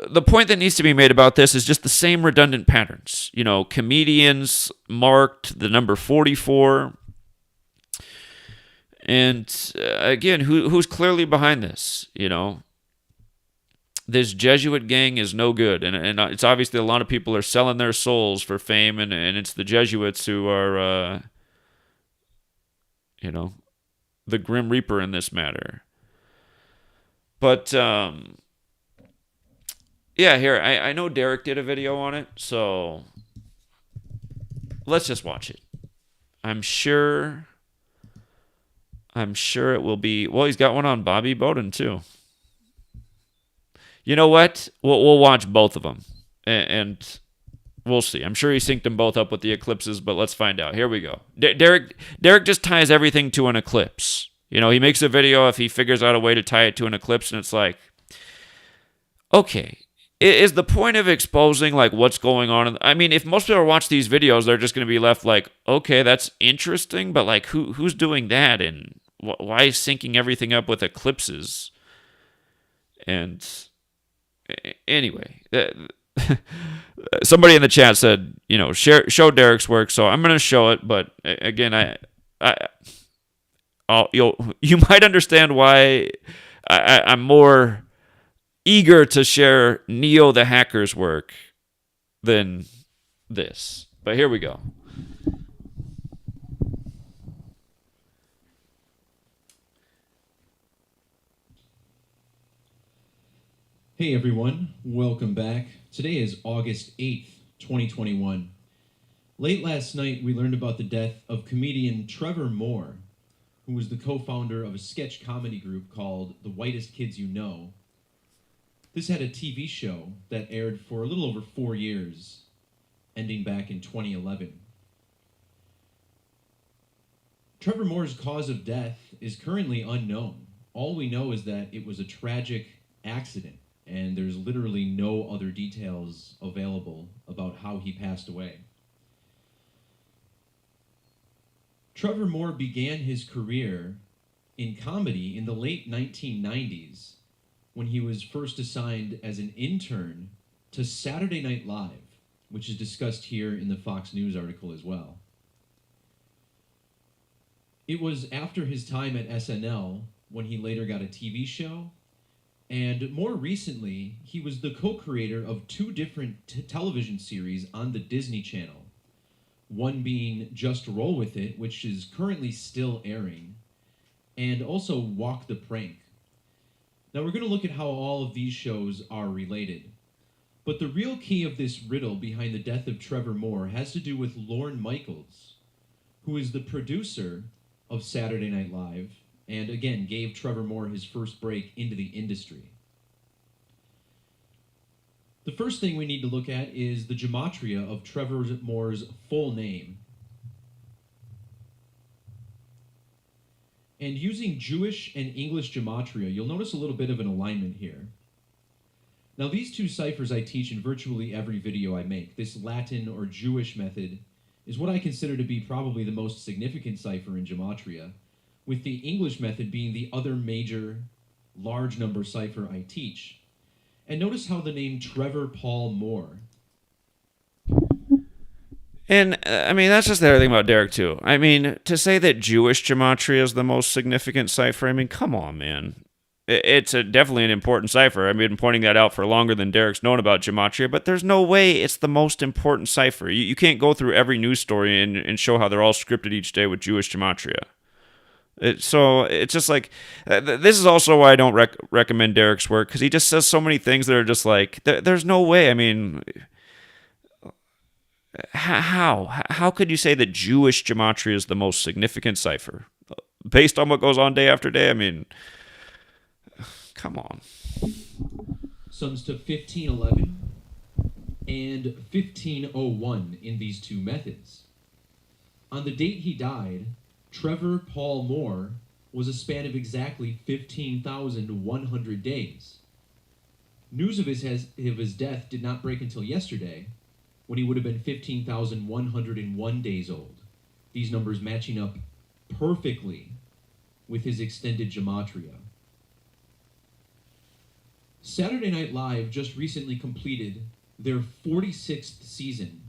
The point that needs to be made about this is just the same redundant patterns. Comedians marked the number 44. And again, who's clearly behind this? This Jesuit gang is no good. And it's obviously a lot of people are selling their souls for fame. And it's the Jesuits who are, the Grim Reaper in this matter. But... yeah, here, I know Derek did a video on it, so let's just watch it. I'm sure it will be... Well, he's got one on Bobby Bowden, too. You know what? We'll watch both of them, and we'll see. I'm sure he synced them both up with the eclipses, but let's find out. Here we go. Derek just ties everything to an eclipse. He makes a video if he figures out a way to tie it to an eclipse, and it's like, okay... Is the point of exposing, like, what's going on? I mean, if most people watch these videos, they're just going to be left like, okay, that's interesting, but, like, who's doing that? And why is syncing everything up with eclipses? And anyway, somebody in the chat said, show Derek's work, so I'm going to show it, but again, you might understand why I'm more... eager to share Neo the Hacker's work than this. But here we go. Hey everyone, welcome back. Today is August 8th, 2021. Late last night, we learned about the death of comedian Trevor Moore, who was the co-founder of a sketch comedy group called The Whitest Kids You Know. This had a TV show that aired for a little over 4 years, ending back in 2011. Trevor Moore's cause of death is currently unknown. All we know is that it was a tragic accident, and there's literally no other details available about how he passed away. Trevor Moore began his career in comedy in the late 1990s when he was first assigned as an intern to Saturday Night Live, which is discussed here in the Fox News article as well. It was after his time at SNL when he later got a TV show, and more recently, he was the co-creator of 2 different television series on the Disney Channel, one being Just Roll With It, which is currently still airing, and also Walk the Prank. Now we're going to look at how all of these shows are related, but the real key of this riddle behind the death of Trevor Moore has to do with Lorne Michaels, who is the producer of Saturday Night Live, and again gave Trevor Moore his first break into the industry. The first thing we need to look at is the gematria of Trevor Moore's full name. And using Jewish and English gematria, you'll notice a little bit of an alignment here. Now these 2 ciphers I teach in virtually every video I make. This Latin or Jewish method is what I consider to be probably the most significant cipher in gematria, with the English method being the other major large number cipher I teach. And notice how the name Trevor Paul Moore. And, I mean, that's just the other thing about Derek, too. I mean, to say that Jewish gematria is the most significant cipher, I mean, come on, man. It's definitely an important cipher. I've been pointing that out for longer than Derek's known about gematria, but there's no way it's the most important cipher. You can't go through every news story and show how they're all scripted each day with Jewish gematria. So it's just like, this is also why I don't recommend Derek's work, because he just says so many things that are just like, there's no way. I mean, how could you say that Jewish gematria is the most significant cipher based on what goes on day after day? I mean, come on. Sums to 1511 and 1501 in these 2 methods. On the date he died, Trevor Paul Moore was a span of exactly 15,100 days. News of his death did not break until yesterday, when he would have been 15,101 days old. These numbers matching up perfectly with his extended gematria. Saturday Night Live just recently completed their 46th season.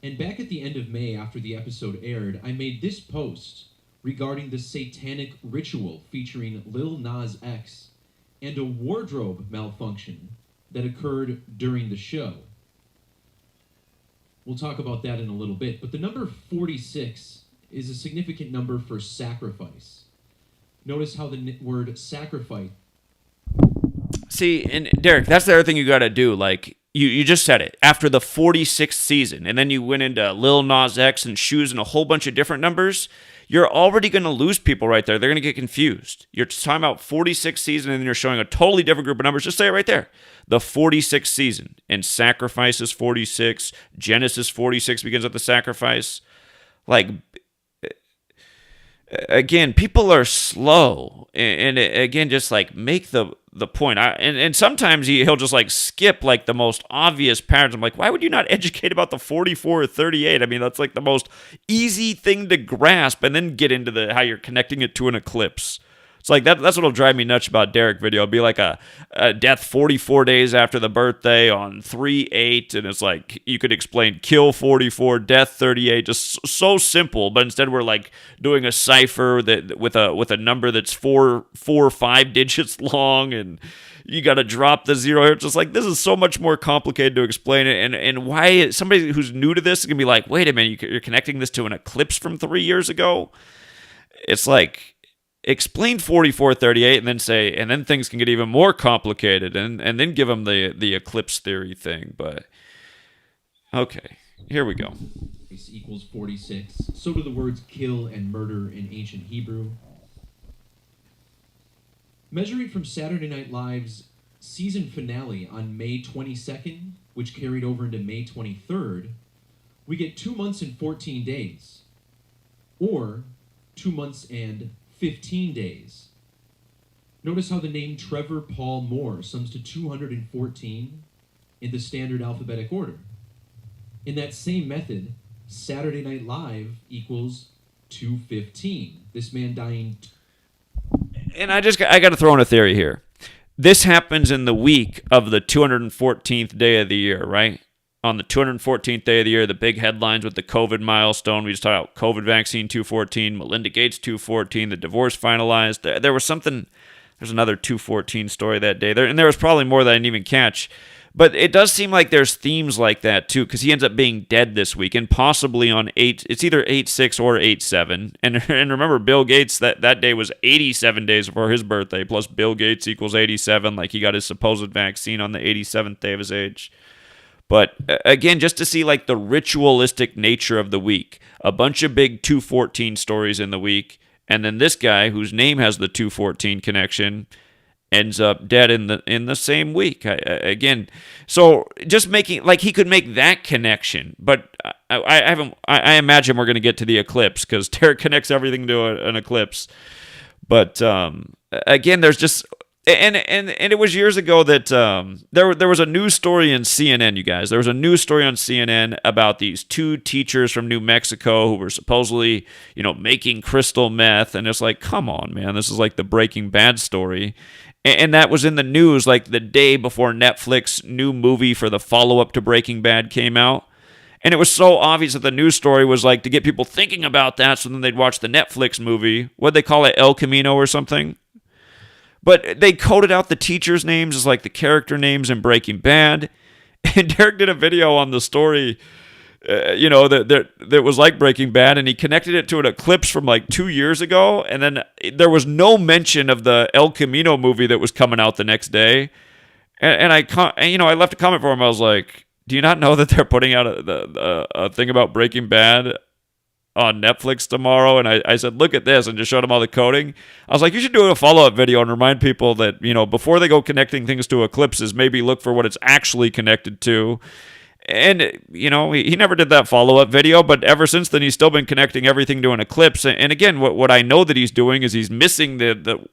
And back at the end of May, after the episode aired, I made this post regarding the satanic ritual featuring Lil Nas X and a wardrobe malfunction that occurred during the show. We'll talk about that in a little bit, but the number 46 is a significant number for sacrifice. Notice how the word sacrifice... See, and Derek, that's the other thing you got to do. Like, you just said it. After the 46th season, and then you went into Lil Nas X and shoes and a whole bunch of different numbers, you're already going to lose people right there. They're going to get confused. You're talking about 46th season, and then you're showing a totally different group of numbers. Just say it right there. The 46th season. And sacrifice is 46. Genesis 46 begins with the sacrifice. Like, again, people are slow. And again, just like make the point. And sometimes he'll just like skip like the most obvious patterns. I'm like, why would you not educate about the 44 or 38? I mean, that's like the most easy thing to grasp, and then get into how you're connecting it to an eclipse. It's like that's what'll drive me nuts about Derek video. It'll be like a death 44 days after the birthday on 3/8, and it's like you could explain kill 44, death 38, just so simple. But instead we're like doing a cipher that with a number that's four or 5 digits long, and you got to drop the zero here. It's just like, this is so much more complicated to explain it, and why somebody who's new to this is gonna be like, wait a minute, you're connecting this to an eclipse from 3 years ago. It's like, explain 4438 and then things can get even more complicated, and then give them the eclipse theory thing. But okay, here we go. Equals 46. So do the words kill and murder in ancient Hebrew. Measuring from Saturday Night Live's season finale on May 22nd, which carried over into May 23rd, we get 2 months and 14 days, or 2 months and 15 days. Notice how the name Trevor Paul Moore sums to 214 in the standard alphabetic order. In that same method, Saturday Night Live equals 215. This man dying. And I got to throw in a theory here. This happens in the week of the 214th day of the year, right? On the 214th day of the year, the big headlines with the COVID milestone. We just talked about COVID vaccine 214, Melinda Gates 214, the divorce finalized. There was something, there's another 214 story that day. And there was probably more that I didn't even catch. But it does seem like there's themes like that, too, because he ends up being dead this week, and possibly on 8, it's either 8/6 or 8/7. And remember, Bill Gates, that day was 87 days before his birthday, plus Bill Gates equals 87, like he got his supposed vaccine on the 87th day of his age. But again, just to see like the ritualistic nature of the week, a bunch of big 214 stories in the week, and then this guy, whose name has the 214 connection, ends up dead in the same week. Again, so just making like he could make that connection, but I imagine we're going to get to the eclipse because Derek connects everything to an eclipse. But again, there's just and it was years ago that there was a news story in CNN. You guys, there was a news story on CNN about these 2 teachers from New Mexico who were supposedly making crystal meth, and it's like, come on, man, this is like the Breaking Bad story. And that was in the news like the day before Netflix's new movie for the follow-up to Breaking Bad came out. And it was so obvious that the news story was like to get people thinking about that so then they'd watch the Netflix movie. What'd they call it? El Camino or something? But they coded out the teachers' names as like the character names in Breaking Bad. And Derek did a video on the story, that was like Breaking Bad, and he connected it to an eclipse from like 2 years ago, and then there was no mention of the El Camino movie that was coming out the next day. And I left a comment for him. I was like, "Do you not know that they're putting out a thing about Breaking Bad on Netflix tomorrow?" And I said, "Look at this," and just showed him all the coding. I was like, "You should do a follow-up video and remind people that before they go connecting things to eclipses, maybe look for what it's actually connected to." And, he never did that follow-up video, but ever since then, he's still been connecting everything to an eclipse. And again, what I know that he's doing is he's missing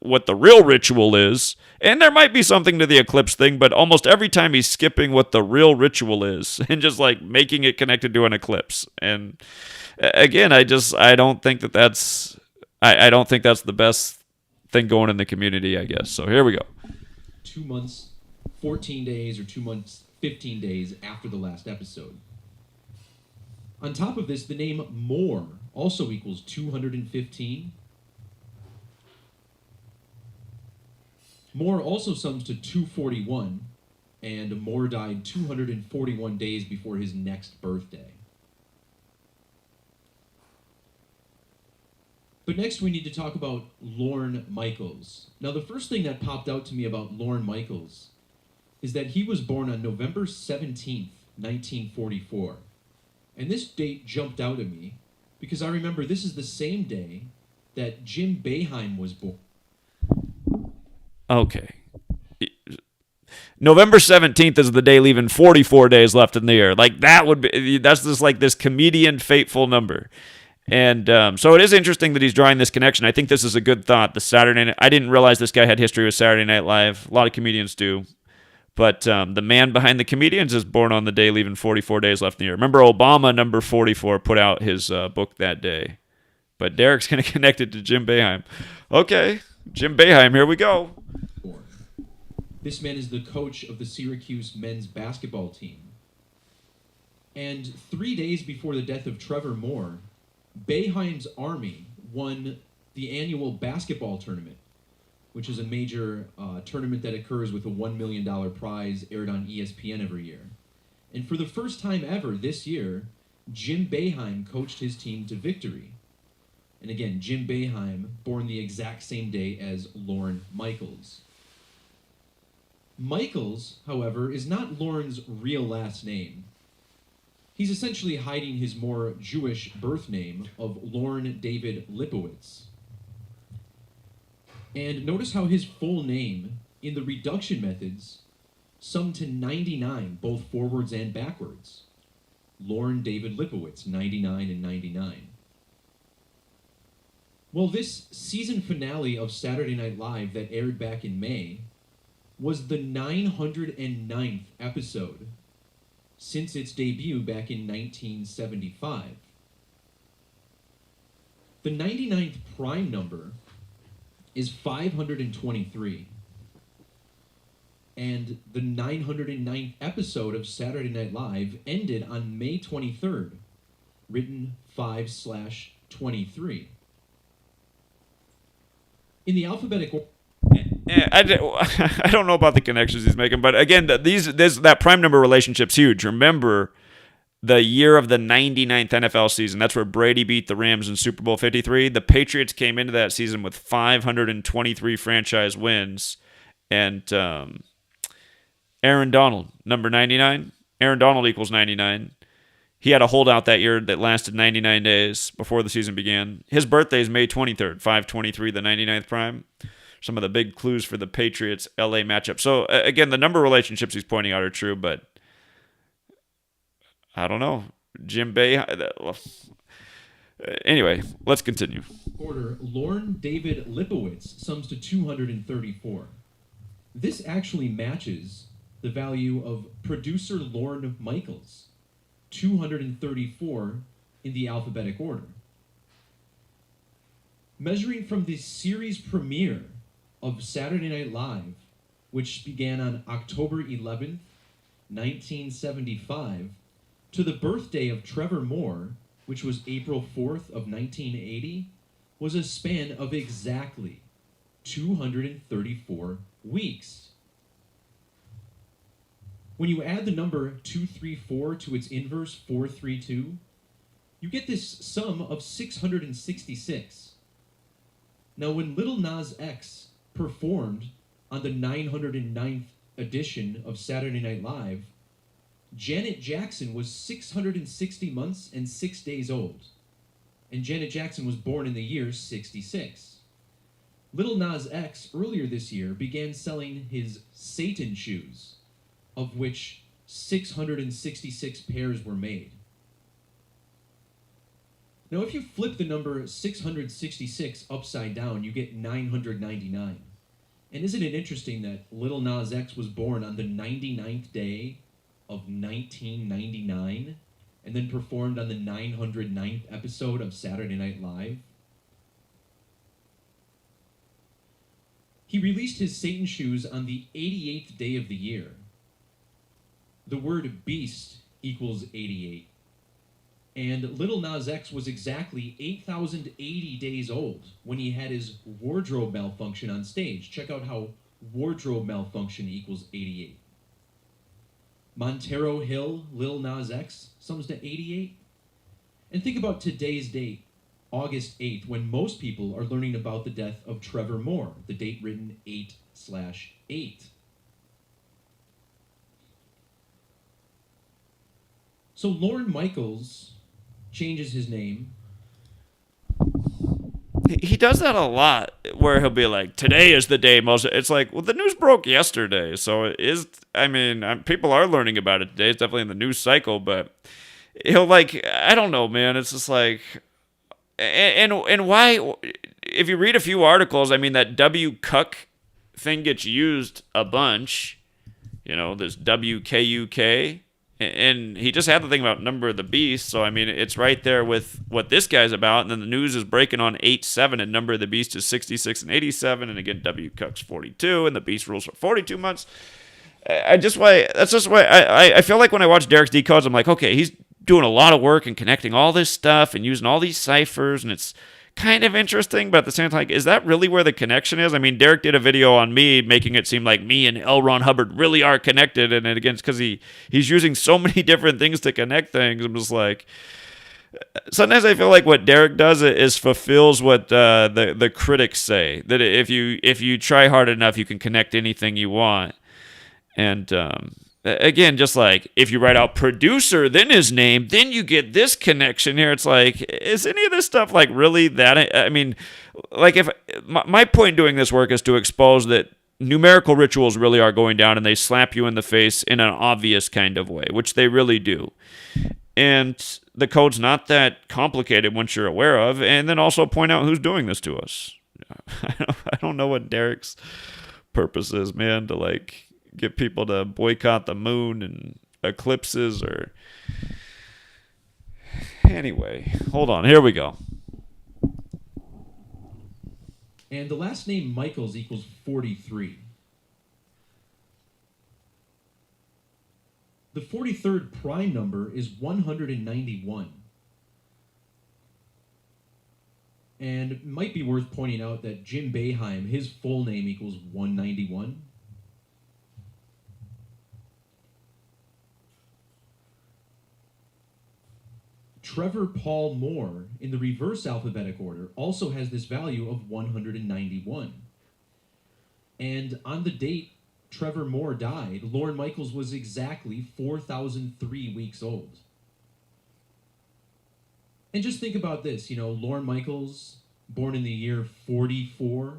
what the real ritual is. And there might be something to the eclipse thing, but almost every time he's skipping what the real ritual is and just like making it connected to an eclipse. And again, I don't think that's the best thing going in the community, I guess. So here we go. 2 months, 14 days, or 2 months, 15 days after the last episode. On top of this, the name Moore also equals 215. Moore also sums to 241, and Moore died 241 days before his next birthday. But next we need to talk about Lorne Michaels. Now the first thing that popped out to me about Lorne Michaels is that he was born on November 17th, 1944. And this date jumped out at me because I remember this is the same day that Jim Boeheim was born. Okay. November 17th is the day leaving 44 days left in the year. Like that's just like this comedian fateful number. And so it is interesting that he's drawing this connection. I think this is a good thought. I didn't realize this guy had history with Saturday Night Live. A lot of comedians do. But the man behind the comedians is born on the day leaving 44 days left in the year. Remember, Obama, number 44, put out his book that day. But Derek's going to connect it to Jim Boeheim. Okay, Jim Boeheim, here we go. This man is the coach of the Syracuse men's basketball team. And 3 days before the death of Trevor Moore, Boeheim's Army won the annual basketball tournament, which is a major tournament that occurs with a $1 million prize aired on ESPN every year. And for the first time ever this year, Jim Boeheim coached his team to victory. And again, Jim Boeheim, born the exact same day as Lorne Michaels. Michaels, however, is not Lorne's real last name. He's essentially hiding his more Jewish birth name of Lorne David Lipowitz. And notice how his full name in the reduction methods summed to 99, both forwards and backwards. Lorne David Lipowitz, 99 and 99. Well, this season finale of Saturday Night Live that aired back in May was the 909th episode since its debut back in 1975. The 99th prime number is 523. And the 909th episode of Saturday Night Live ended on May 23rd, written 5/23. In the alphabetic order. I don't know about the connections he's making, but again, that prime number relationship's huge. Remember, the year of the 99th NFL season, that's where Brady beat the Rams in Super Bowl 53. The Patriots came into that season with 523 franchise wins, and Aaron Donald, number 99. Aaron Donald equals 99. He had a holdout that year that lasted 99 days before the season began. His birthday is May 23rd, 523, the 99th prime. Some of the big clues for the Patriots LA matchup. So, again, the number relationships he's pointing out are true, but I don't know. Jim Bay. Anyway, let's continue. Order, Lorne David Lipowitz sums to 234. This actually matches the value of producer Lorne Michaels, 234 in the alphabetic order. Measuring from the series premiere of Saturday Night Live, which began on October 11th, 1975, to the birthday of Trevor Moore, which was April 4th of 1980, was a span of exactly 234 weeks. When you add the number 234 to its inverse 432, you get this sum of 666. Now, when Lil Nas X performed on the 909th edition of Saturday Night Live, Janet Jackson was 660 months and 6 days old. And Janet Jackson was born in the year 66. Lil Nas X earlier this year began selling his Satan shoes, of which 666 pairs were made. Now, if you flip the number 666 upside down, you get 999. And isn't it interesting that Lil Nas X was born on the 99th day of 1999 and then performed on the 909th episode of Saturday Night Live? He released his Satan shoes on the 88th day of the year. The word beast equals 88. And Lil Nas X was exactly 8,080 days old when he had his wardrobe malfunction on stage. Check out how wardrobe malfunction equals 88. Montero Hill, Lil Nas X, sums to 88. And think about today's date, August 8th, when most people are learning about the death of Trevor Moore, the date written 8/8. So Lorne Michaels changes his name. He does that a lot, where he'll be like, today is the day most... It's like, well, the news broke yesterday, so it is... people are learning about it today. It's definitely in the news cycle, but he'll like... I don't know, man. It's just like... And why... If you read a few articles, that WCUK thing gets used a bunch. This WKUK... And he just had the thing about number of the beast, so it's right there with what this guy's about. And then the news is breaking on 8/7, and number of the beast is 66 and 87, and again WCUK's 42, and the beast rules for 42 months. That's just why I feel like when I watch Derek's decodes, I'm like, okay, he's doing a lot of work and connecting all this stuff and using all these ciphers, and it's kind of interesting, but at the same time, is that really where the connection is? Derek did a video on me making it seem like me and L. Ron Hubbard really are connected, and again, it's because he's using so many different things to connect things. I'm just like, sometimes I feel like what Derek does is fulfills what the critics say, that if you try hard enough, you can connect anything you want. And again, just like if you write out producer, then his name, then you get this connection here. It's like, is any of this stuff like really that? I mean, like if my point in doing this work is to expose that numerical rituals really are going down and they slap you in the face in an obvious kind of way, which they really do. And the code's not that complicated once you're aware of, and then also point out who's doing this to us. I don't know what Derek's purpose is, man, to like get people to boycott the moon and eclipses or... Anyway, hold on. Here we go. And the last name Michaels equals 43. The 43rd prime number is 191. And it might be worth pointing out that Jim Boeheim, his full name equals 191. Trevor Paul Moore, in the reverse alphabetic order, also has this value of 191. And on the date Trevor Moore died, Lorne Michaels was exactly 4,003 weeks old. And just think about this, Lorne Michaels, born in the year 44.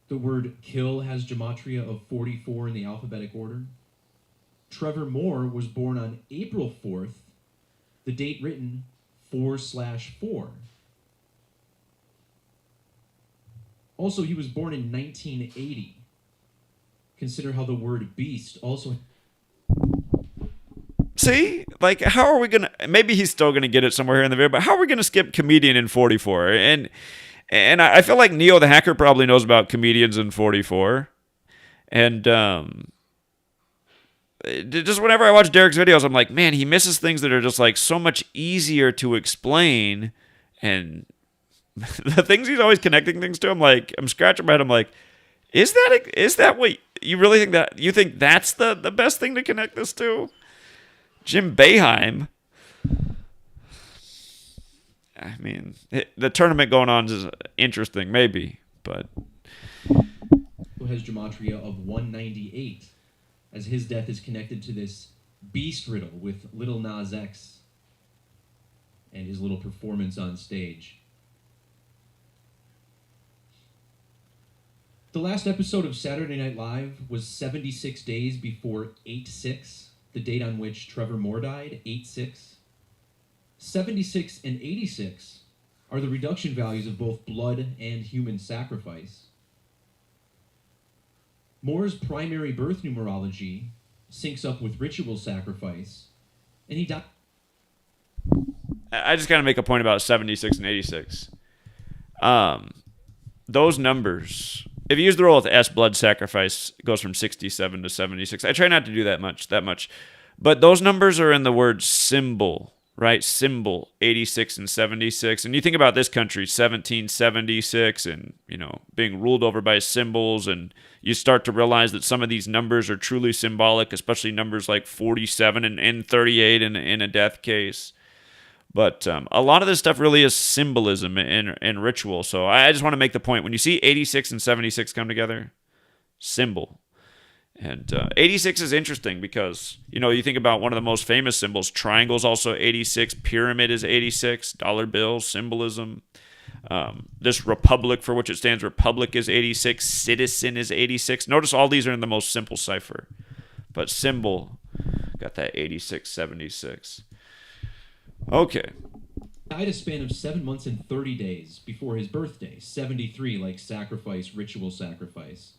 The word kill has gematria of 44 in the alphabetic order. Trevor Moore was born on April 4th, the date written 4/4. Also, he was born in 1980. Consider how the word beast also... See? Like, how are we going to... Maybe he's still going to get it somewhere here in the video, but how are we going to skip comedian in 44? And I feel like Neo the Hacker probably knows about comedians in 44. And just whenever I watch Derek's videos, I'm like, man, he misses things that are just like so much easier to explain. And the things he's always connecting things to, I'm scratching my head. I'm like, is that what you really think that you think that's the best thing to connect this to? Jim Boeheim. I mean, the tournament going on is interesting, maybe, but has gematria of 198, as his death is connected to this beast riddle with Lil Nas X and his little performance on stage. The last episode of Saturday Night Live was 76 days before 8/6, the date on which Trevor Moore died, 8/6. 76 and 86 are the reduction values of both blood and human sacrifice. Moore's primary birth numerology syncs up with ritual sacrifice, and he died. I just got to make a point about 76 and 86. Those numbers, if you use the rule with S, blood sacrifice, it goes from 67 to 76. I try not to do that much. But those numbers are in the word symbol, right? Symbol, 86 and 76. And you think about this country, 1776, and, being ruled over by symbols, and you start to realize that some of these numbers are truly symbolic, especially numbers like 47 and 38 in a death case. But a lot of this stuff really is symbolism and ritual. So I just want to make the point. When you see 86 and 76 come together, symbol. And 86 is interesting because, you think about one of the most famous symbols. Triangle's also 86. Pyramid is 86. Dollar bill, symbolism. This republic, for which it stands, republic, is 86. Citizen is 86. Notice all these are in the most simple cipher. But symbol, got that 86, 76. Okay. Died a span of 7 months and 30 days before his birthday, 73, like sacrifice, ritual sacrifice.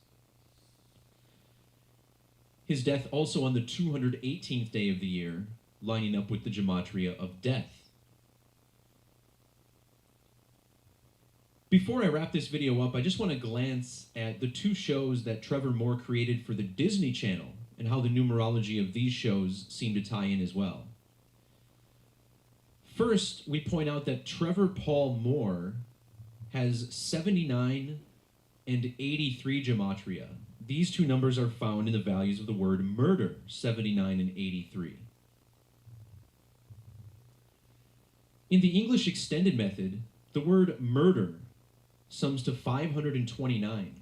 His death also on the 218th day of the year, lining up with the gematria of death. Before I wrap this video up, I just want to glance at the two shows that Trevor Moore created for the Disney Channel and how the numerology of these shows seem to tie in as well. First, we point out that Trevor Paul Moore has 79 and 83 gematria. These two numbers are found in the values of the word murder, 79 and 83. In the English extended method, the word murder sums to 529.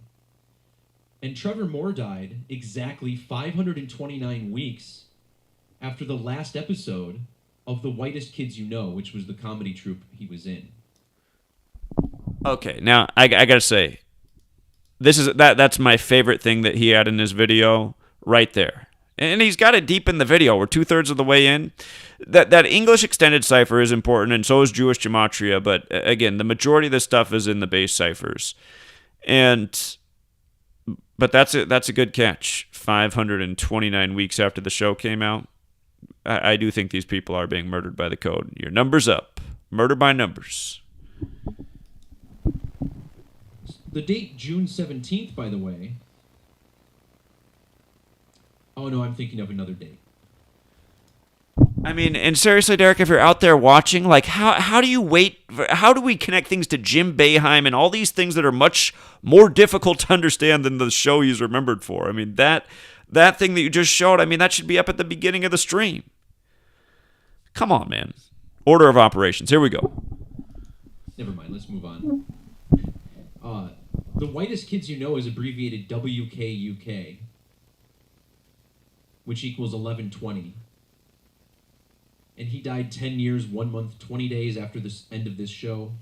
And Trevor Moore died exactly 529 weeks after the last episode of The Whitest Kids You Know, which was the comedy troupe he was in. Okay, now I gotta say, that's my favorite thing that he had in his video right there. And he's got it deep in the video. We're 2/3 of the way in. That English extended cipher is important, and so is Jewish gematria. But again, the majority of this stuff is in the base ciphers. But that's a good catch. 529 weeks after the show came out. I do think these people are being murdered by the code. Your number's up. Murder by numbers. The date June 17th, by the way. Oh, no, I'm thinking of another date. I mean, and seriously, Derek, if you're out there watching, like, how do you wait? How do we connect things to Jim Boeheim and all these things that are much more difficult to understand than the show he's remembered for? I mean, that thing that you just showed, I mean, that should be up at the beginning of the stream. Come on, man. Order of operations. Here we go. Never mind. Let's move on. The Whitest Kids You Know is abbreviated WKUK, which equals 1120. And he died 10 years, 1 month, 20 days after the end of this show.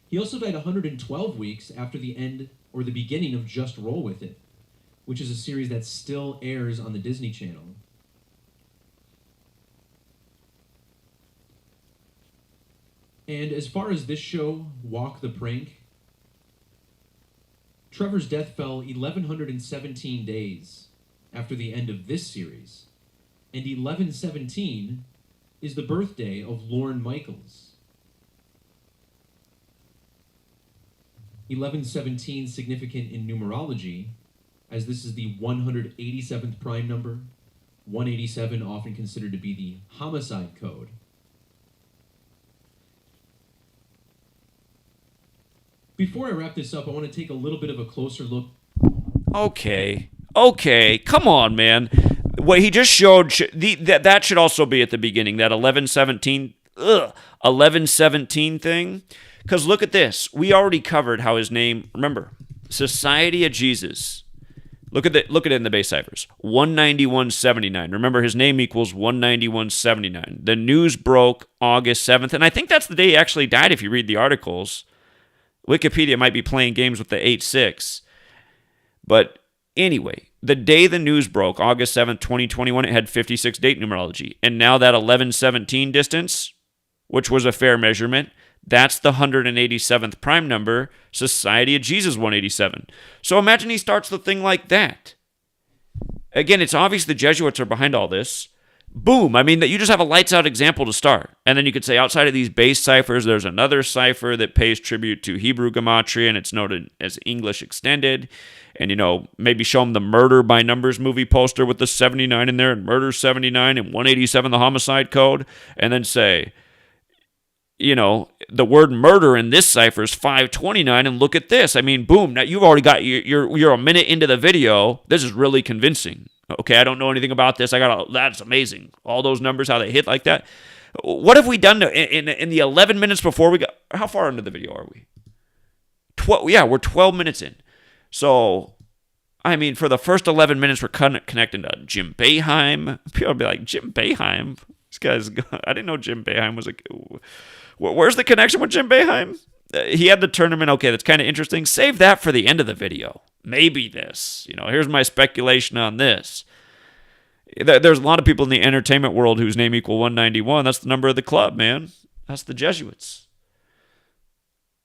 He also died 112 weeks after the end or the beginning of Just Roll With It, which is a series that still airs on the Disney Channel. And as far as this show, Walk the Prank, Trevor's death fell 1,117 days after the end of this series. And 11/17 is the birthday of Lorne Michaels. 11/17 significant in numerology, as this is the 187th prime number, 187 often considered to be the homicide code. Before I wrap this up, I want to take a little bit of a closer look. Okay, come on, man. What he just showed, that should also be at the beginning, that 11/17 thing. Because look at this. We already covered how his name, remember, Society of Jesus. Look at it in the base ciphers. 19179. Remember, his name equals 19179. The news broke August 7th, and I think that's the day he actually died if you read the articles. Wikipedia might be playing games with the 8-6. But anyway, the day the news broke, August 7th, 2021, it had 56 date numerology. And now that 11/17 distance, which was a fair measurement, that's the 187th prime number, Society of Jesus 187. So imagine he starts the thing like that. Again, it's obvious the Jesuits are behind all this. Boom. I mean, that you just have a lights out example to start. And then you could say outside of these base ciphers, there's another cipher that pays tribute to Hebrew Gematria, and it's noted as English extended. And, maybe show them the Murder by Numbers movie poster with the 79 in there, and Murder 79 and 187 the homicide code. And then say, the word murder in this cipher is 529, and look at this. I mean, boom. Now you've already got, you're a minute into the video. This is really convincing. Okay, I don't know anything about this. That's amazing. All those numbers, how they hit like that. What have we done in the 11 minutes before we got? How far into the video are we? 12. Yeah, we're 12 minutes in. So, I mean, for the first 11 minutes, we're connecting to Jim Boeheim. People will be like, Jim Boeheim? This guy's. I didn't know Jim Boeheim was a. Where's the connection with Jim Boeheim? He had the tournament. Okay, that's kind of interesting. Save that for the end of the video. Maybe this. Here's my speculation on this. There's a lot of people in the entertainment world whose name equal 191. That's the number of the club, man. That's the Jesuits.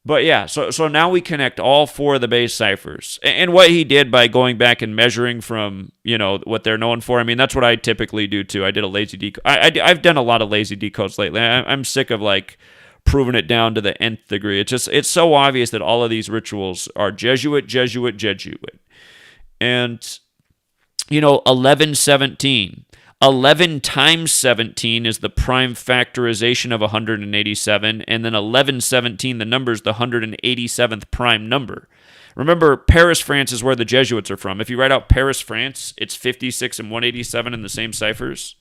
But yeah, so now we connect all four of the base ciphers. And what he did by going back and measuring from, what they're known for, I mean, that's what I typically do too. I did a lazy decode. I've done a lot of lazy decodes lately. I'm sick of proving it down to the nth degree. It's so obvious that all of these rituals are Jesuit. And, 11/17. 11 times 17 is the prime factorization of 187, and then 11/17, the number is the 187th prime number. Remember, Paris, France is where the Jesuits are from. If you write out Paris, France, it's 56 and 187 in the same ciphers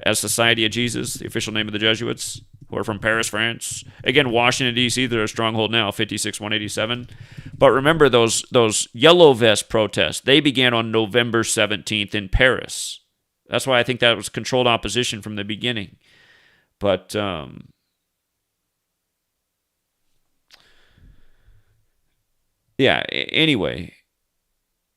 as Society of Jesus, the official name of the Jesuits. who are from Paris, France. Again, Washington, D.C., they're a stronghold now, 56-187. But remember those yellow vest protests, they began on November 17th in Paris. That's why I think that was controlled opposition from the beginning. But yeah, anyway.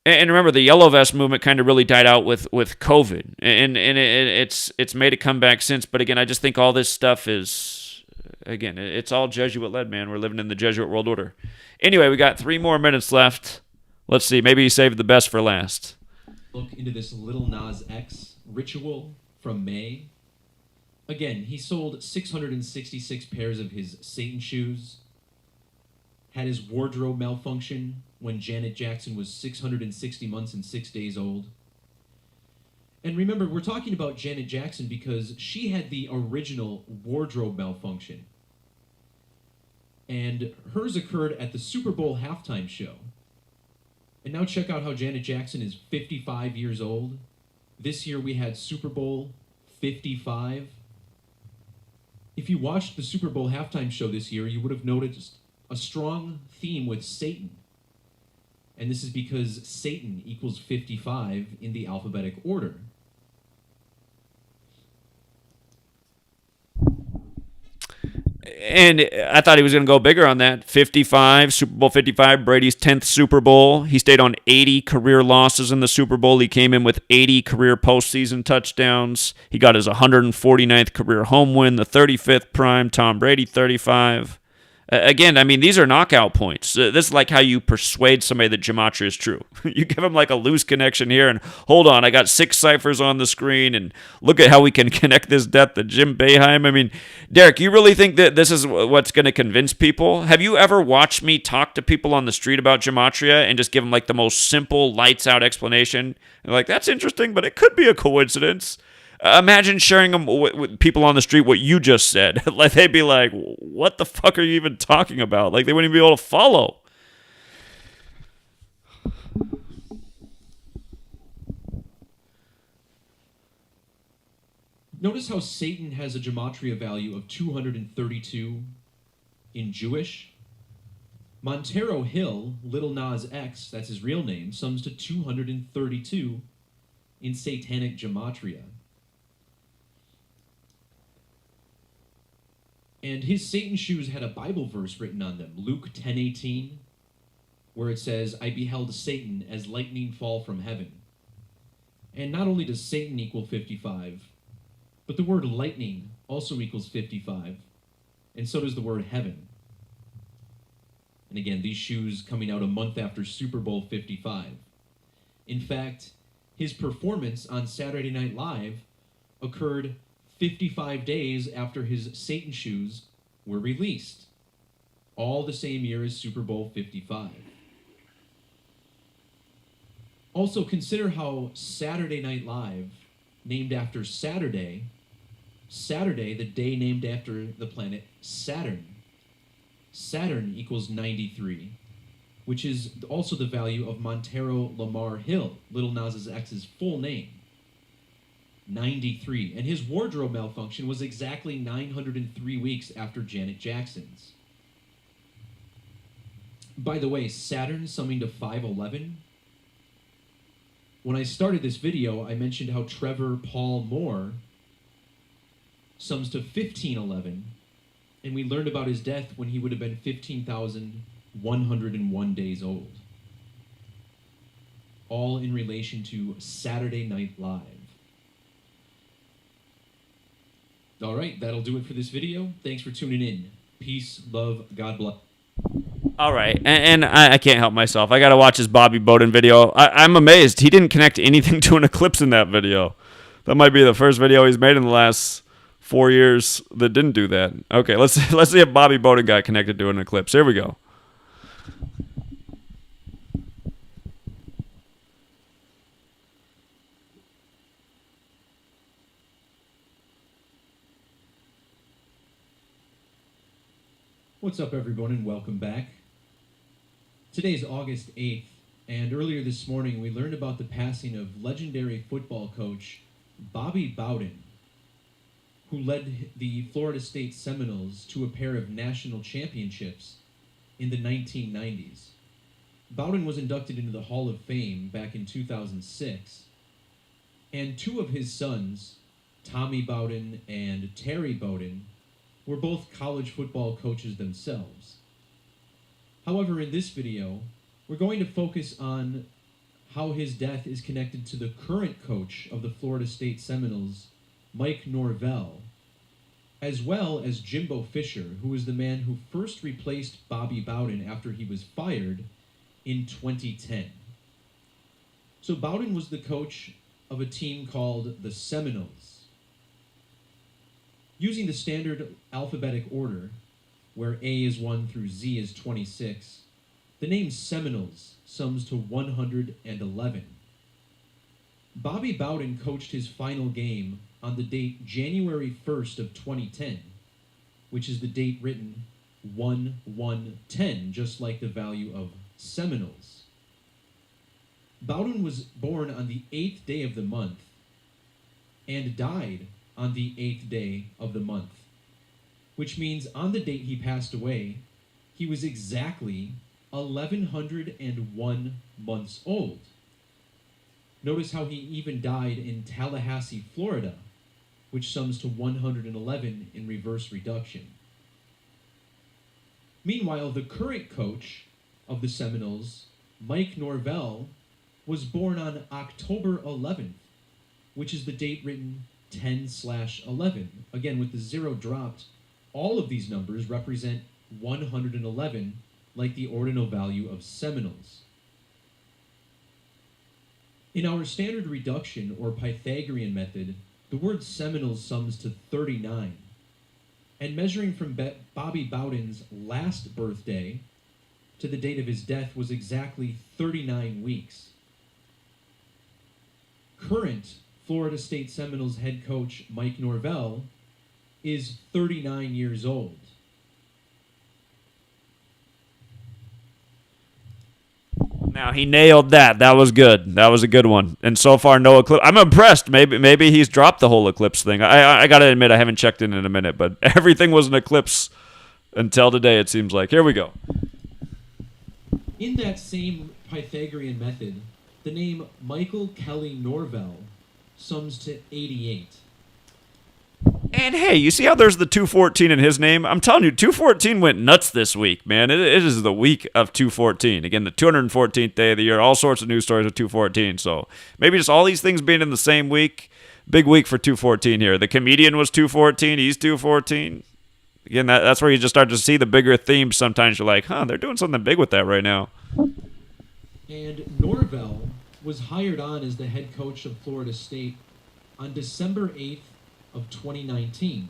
And remember, the yellow vest movement kind of really died out with COVID, and it's made a comeback since. But again, I just think all this stuff is, again, it's all Jesuit led, man. We're living in the Jesuit world order. Anyway, we got 3 more minutes left. Let's see, maybe he saved the best for last. Look into this Lil Nas X ritual from May. Again, he sold 666 pairs of his Satan shoes, had his wardrobe malfunction when Janet Jackson was 660 months and 6 days old. And remember, we're talking about Janet Jackson because she had the original wardrobe malfunction. And hers occurred at the Super Bowl halftime show. And now check out how Janet Jackson is 55 years old. This year we had Super Bowl 55. If you watched the Super Bowl halftime show this year, you would have noticed a strong theme with Satan. And this is because Satan equals 55 in the alphabetic order. And I thought he was going to go bigger on that. 55, Super Bowl 55, Brady's 10th Super Bowl. He stayed on 80 career losses in the Super Bowl. He came in with 80 career postseason touchdowns. He got his 149th career home win, the 35th prime Tom Brady 35. Again, I mean, these are knockout points. This is like how you persuade somebody that Gematria is true. You give them like a loose connection here, and hold on, I got 6 ciphers on the screen, and look at how we can connect this death to Jim Boeheim. I mean, Derek, you really think that this is what's going to convince people? Have you ever watched me talk to people on the street about Gematria and just give them like the most simple, lights-out explanation? And like, that's interesting, but it could be a coincidence. Imagine sharing them with people on the street what you just said. Like they'd be like, "What the fuck are you even talking about?" Like they wouldn't even be able to follow. Notice how Satan has a gematria value of 232 in Jewish. Montero Hill, Lil Nas X, that's his real name, sums to 232 in satanic gematria. And his Satan shoes had a Bible verse written on them, Luke 10:18, where it says, "I beheld Satan as lightning fall from heaven." And not only does Satan equal 55, but the word lightning also equals 55, and so does the word heaven. And again, these shoes coming out a month after Super Bowl 55. In fact, his performance on Saturday Night Live occurred 55 days after his Satan shoes were released, all the same year as Super Bowl 55. Also, consider how Saturday Night Live, named after Saturday, the day named after the planet Saturn. Saturn equals 93, which is also the value of Montero Lamar Hill, Lil Nas X's full name. 93, and his wardrobe malfunction was exactly 903 weeks after Janet Jackson's. By the way, Saturn summing to 511. When I started this video, I mentioned how Trevor Paul Moore sums to 1511, and we learned about his death when he would have been 15,101 days old. All in relation to Saturday Night Live. All right, that'll do it for this video. Thanks for tuning in. Peace, love, God bless. All right, and I can't help myself. I got to watch his Bobby Bowden video. I'm amazed. He didn't connect anything to an eclipse in that video. That might be the first video he's made in the last 4 years that didn't do that. Okay, let's see if Bobby Bowden got connected to an eclipse. Here we go. What's up, everyone, and welcome back. Today is August 8th, and earlier this morning we learned about the passing of legendary football coach Bobby Bowden. who led the Florida State Seminoles to a pair of national championships in the 1990s. Bowden was inducted into the Hall of Fame back in 2006, and two of his sons, Tommy Bowden and Terry Bowden, were both college football coaches themselves. However, in this video, we're going to focus on how his death is connected to the current coach of the Florida State Seminoles, Mike Norvell, as well as Jimbo Fisher, who is the man who first replaced Bobby Bowden after he was fired in 2010. So Bowden was the coach of a team called the Seminoles. Using the standard alphabetic order, where A is 1 through Z is 26, the name Seminoles sums to 111. Bobby Bowden coached his final game on the date January 1st of 2010, which is the date written 1-1-10, just like the value of Seminoles. Bowden was born on the 8th day of the month and died on the 8th day of the month, which means on the date he passed away, he was exactly 1,101 months old. Notice how he even died in Tallahassee, Florida, which sums to 111 in reverse reduction. Meanwhile, the current coach of the Seminoles, Mike Norvell, was born on October 11th, which is the date written 10/11. Again, with the 0 dropped, all of these numbers represent 111, like the ordinal value of Seminoles. In our standard reduction or Pythagorean method, the word Seminoles sums to 39. And measuring from Bobby Bowden's last birthday to the date of his death was exactly 39 weeks. Current Florida State Seminoles head coach Mike Norvell is 39 years old. Now he nailed that. That was good. That was a good one. And so far, no eclipse. I'm impressed. Maybe he's dropped the whole eclipse thing. I gotta admit, I haven't checked in a minute, but everything was an eclipse until today. It seems like. Here we go. In that same Pythagorean method, the name Michael Kelly Norvell sums to 88. And hey, you see how there's the 214 in his name? I'm telling you, 214 went nuts this week, man. It is the week of 214. Again, the 214th day of the year. All sorts of news stories of 214. So maybe just all these things being in the same week. Big week for 214 here. The comedian was 214. He's 214. Again, that's where you just start to see the bigger themes. Sometimes you're like, they're doing something big with that right now. And Norvell was hired on as the head coach of Florida State on December 8th of 2019.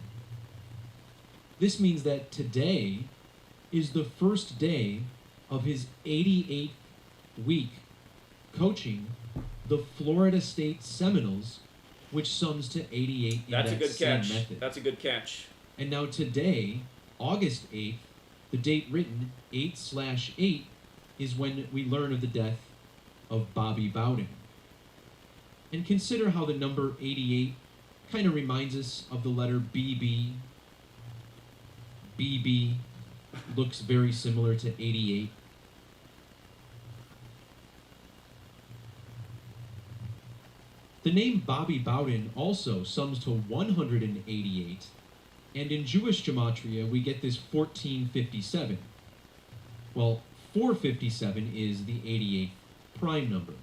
This means that today is the first day of his 88th week coaching the Florida State Seminoles, which sums to 88 in That's that a good same catch. method. That's a good catch. And now today, August 8th, the date written 8/8, is when we learn of the death of Bobby Bowden. And consider how the number 88 kind of reminds us of the letter BB. BB looks very similar to 88. The name Bobby Bowden also sums to 188, and in Jewish gematria we get this 1457. Well, 457 is the 88th prime number.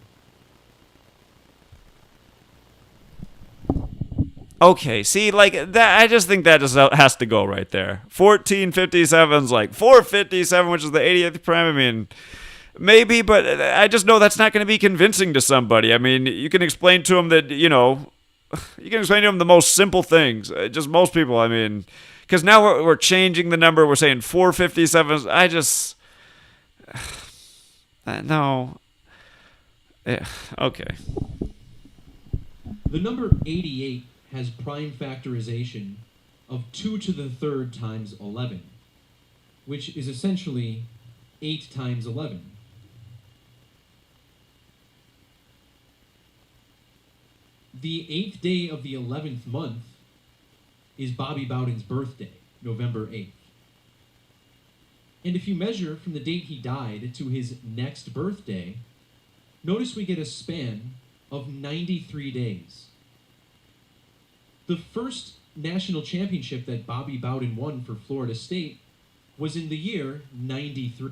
Okay, see, like that. I just think that just has to go right there. 1457's like 457, which is the 88th prime. I mean, maybe, but I just know that's not going to be convincing to somebody. I mean, you can explain to them that, you can explain to them the most simple things. Just most people, I mean, because now we're changing the number. We're saying 457. I just, no. Yeah, okay. The number 88 has prime factorization of 2 to the 3rd times 11, which is essentially 8 times 11. The 8th day of the 11th month is Bobby Bowden's birthday, November 8th. And if you measure from the date he died to his next birthday, notice we get a span of 93 days. The first national championship that Bobby Bowden won for Florida State was in the year 93.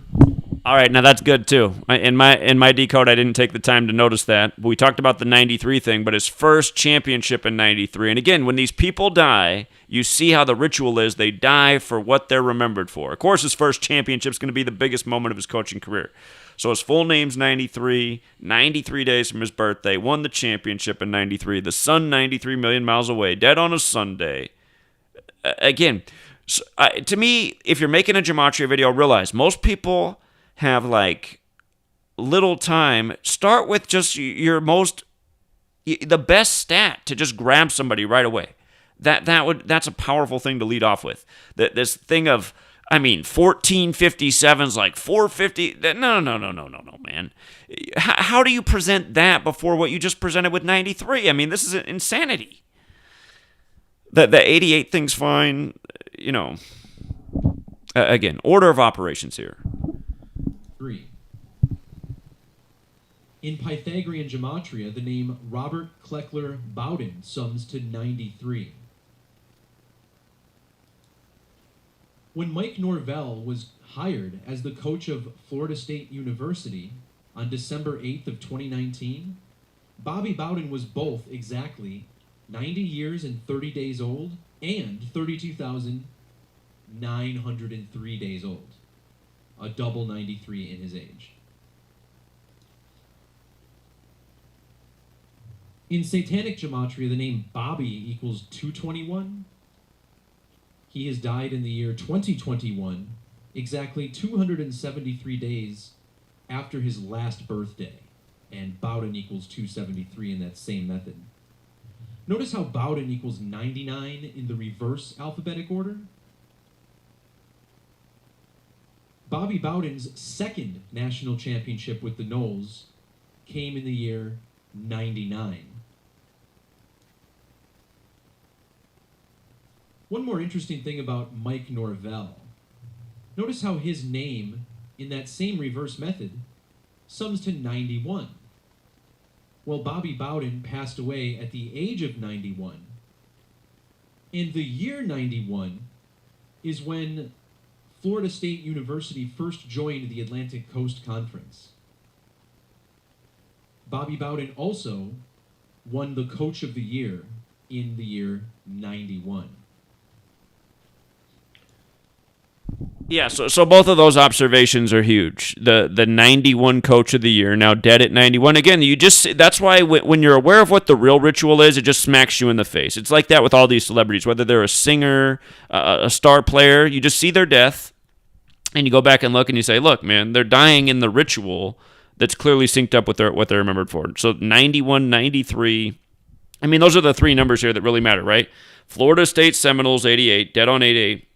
All right, now that's good too. In my decode, I didn't take the time to notice that. We talked about the 93 thing, but his first championship in 93. And again, when these people die, you see how the ritual is. They die for what they're remembered for. Of course, his first championship is going to be the biggest moment of his coaching career. So his full name's 93, 93 days from his birthday, won the championship in 93. The sun 93 million miles away, dead on a Sunday. Again, to me, if you're making a Gematria video, realize most people have like little time. Start with just the best stat to just grab somebody right away. That's a powerful thing to lead off with. This thing of 1457's like 450. No, man. How do you present that before what you just presented with 93? This is insanity. The 88 thing's fine. Again, order of operations here. 3. In Pythagorean gematria, the name Robert Kleckler Bowden sums to 93. When Mike Norvell was hired as the coach of Florida State University on December 8th of 2019, Bobby Bowden was both exactly 90 years and 30 days old and 32,903 days old. A double 93 in his age. In Satanic Gematria, the name Bobby equals 221. He has died in the year 2021, exactly 273 days after his last birthday, and Bowden equals 273 in that same method. Notice how Bowden equals 99 in the reverse alphabetic order? Bobby Bowden's second national championship with the Noles came in the year 99. One more interesting thing about Mike Norvell. Notice how his name, in that same reverse method, sums to 91. Well, Bobby Bowden passed away at the age of 91. And the year 91 is when Florida State University first joined the Atlantic Coast Conference. Bobby Bowden also won the Coach of the Year in the year 91. Yeah, so both of those observations are huge. The 91 Coach of the Year, now dead at 91. Again, that's why when you're aware of what the real ritual is, it just smacks you in the face. It's like that with all these celebrities, whether they're a singer, a star player. You just see their death, and you go back and look, and you say, look, man, they're dying in the ritual that's clearly synced up with what they're remembered for. So 91, 93. Those are the three numbers here that really matter, right? Florida State Seminoles, 88, dead on 88.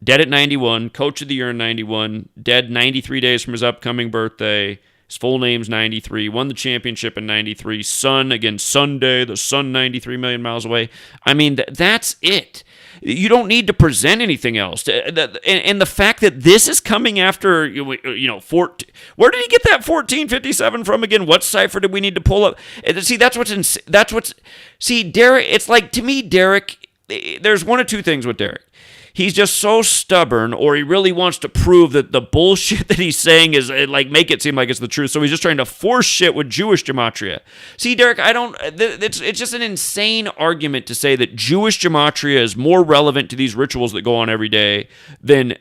Dead at 91, Coach of the Year in 91, dead 93 days from his upcoming birthday. His full name's 93, won the championship in 93. Sun, again, Sunday, the sun 93 million miles away. That's it. You don't need to present anything else. And the fact that this is coming after, where did he get that 1457 from again? What cipher did we need to pull up? See, Derek, it's like, to me, Derek, there's one of two things with Derek. He's just so stubborn, or he really wants to prove that the bullshit that he's saying is, make it seem like it's the truth. So he's just trying to force shit with Jewish gematria. See, Derek, it's just an insane argument to say that Jewish gematria is more relevant to these rituals that go on every day than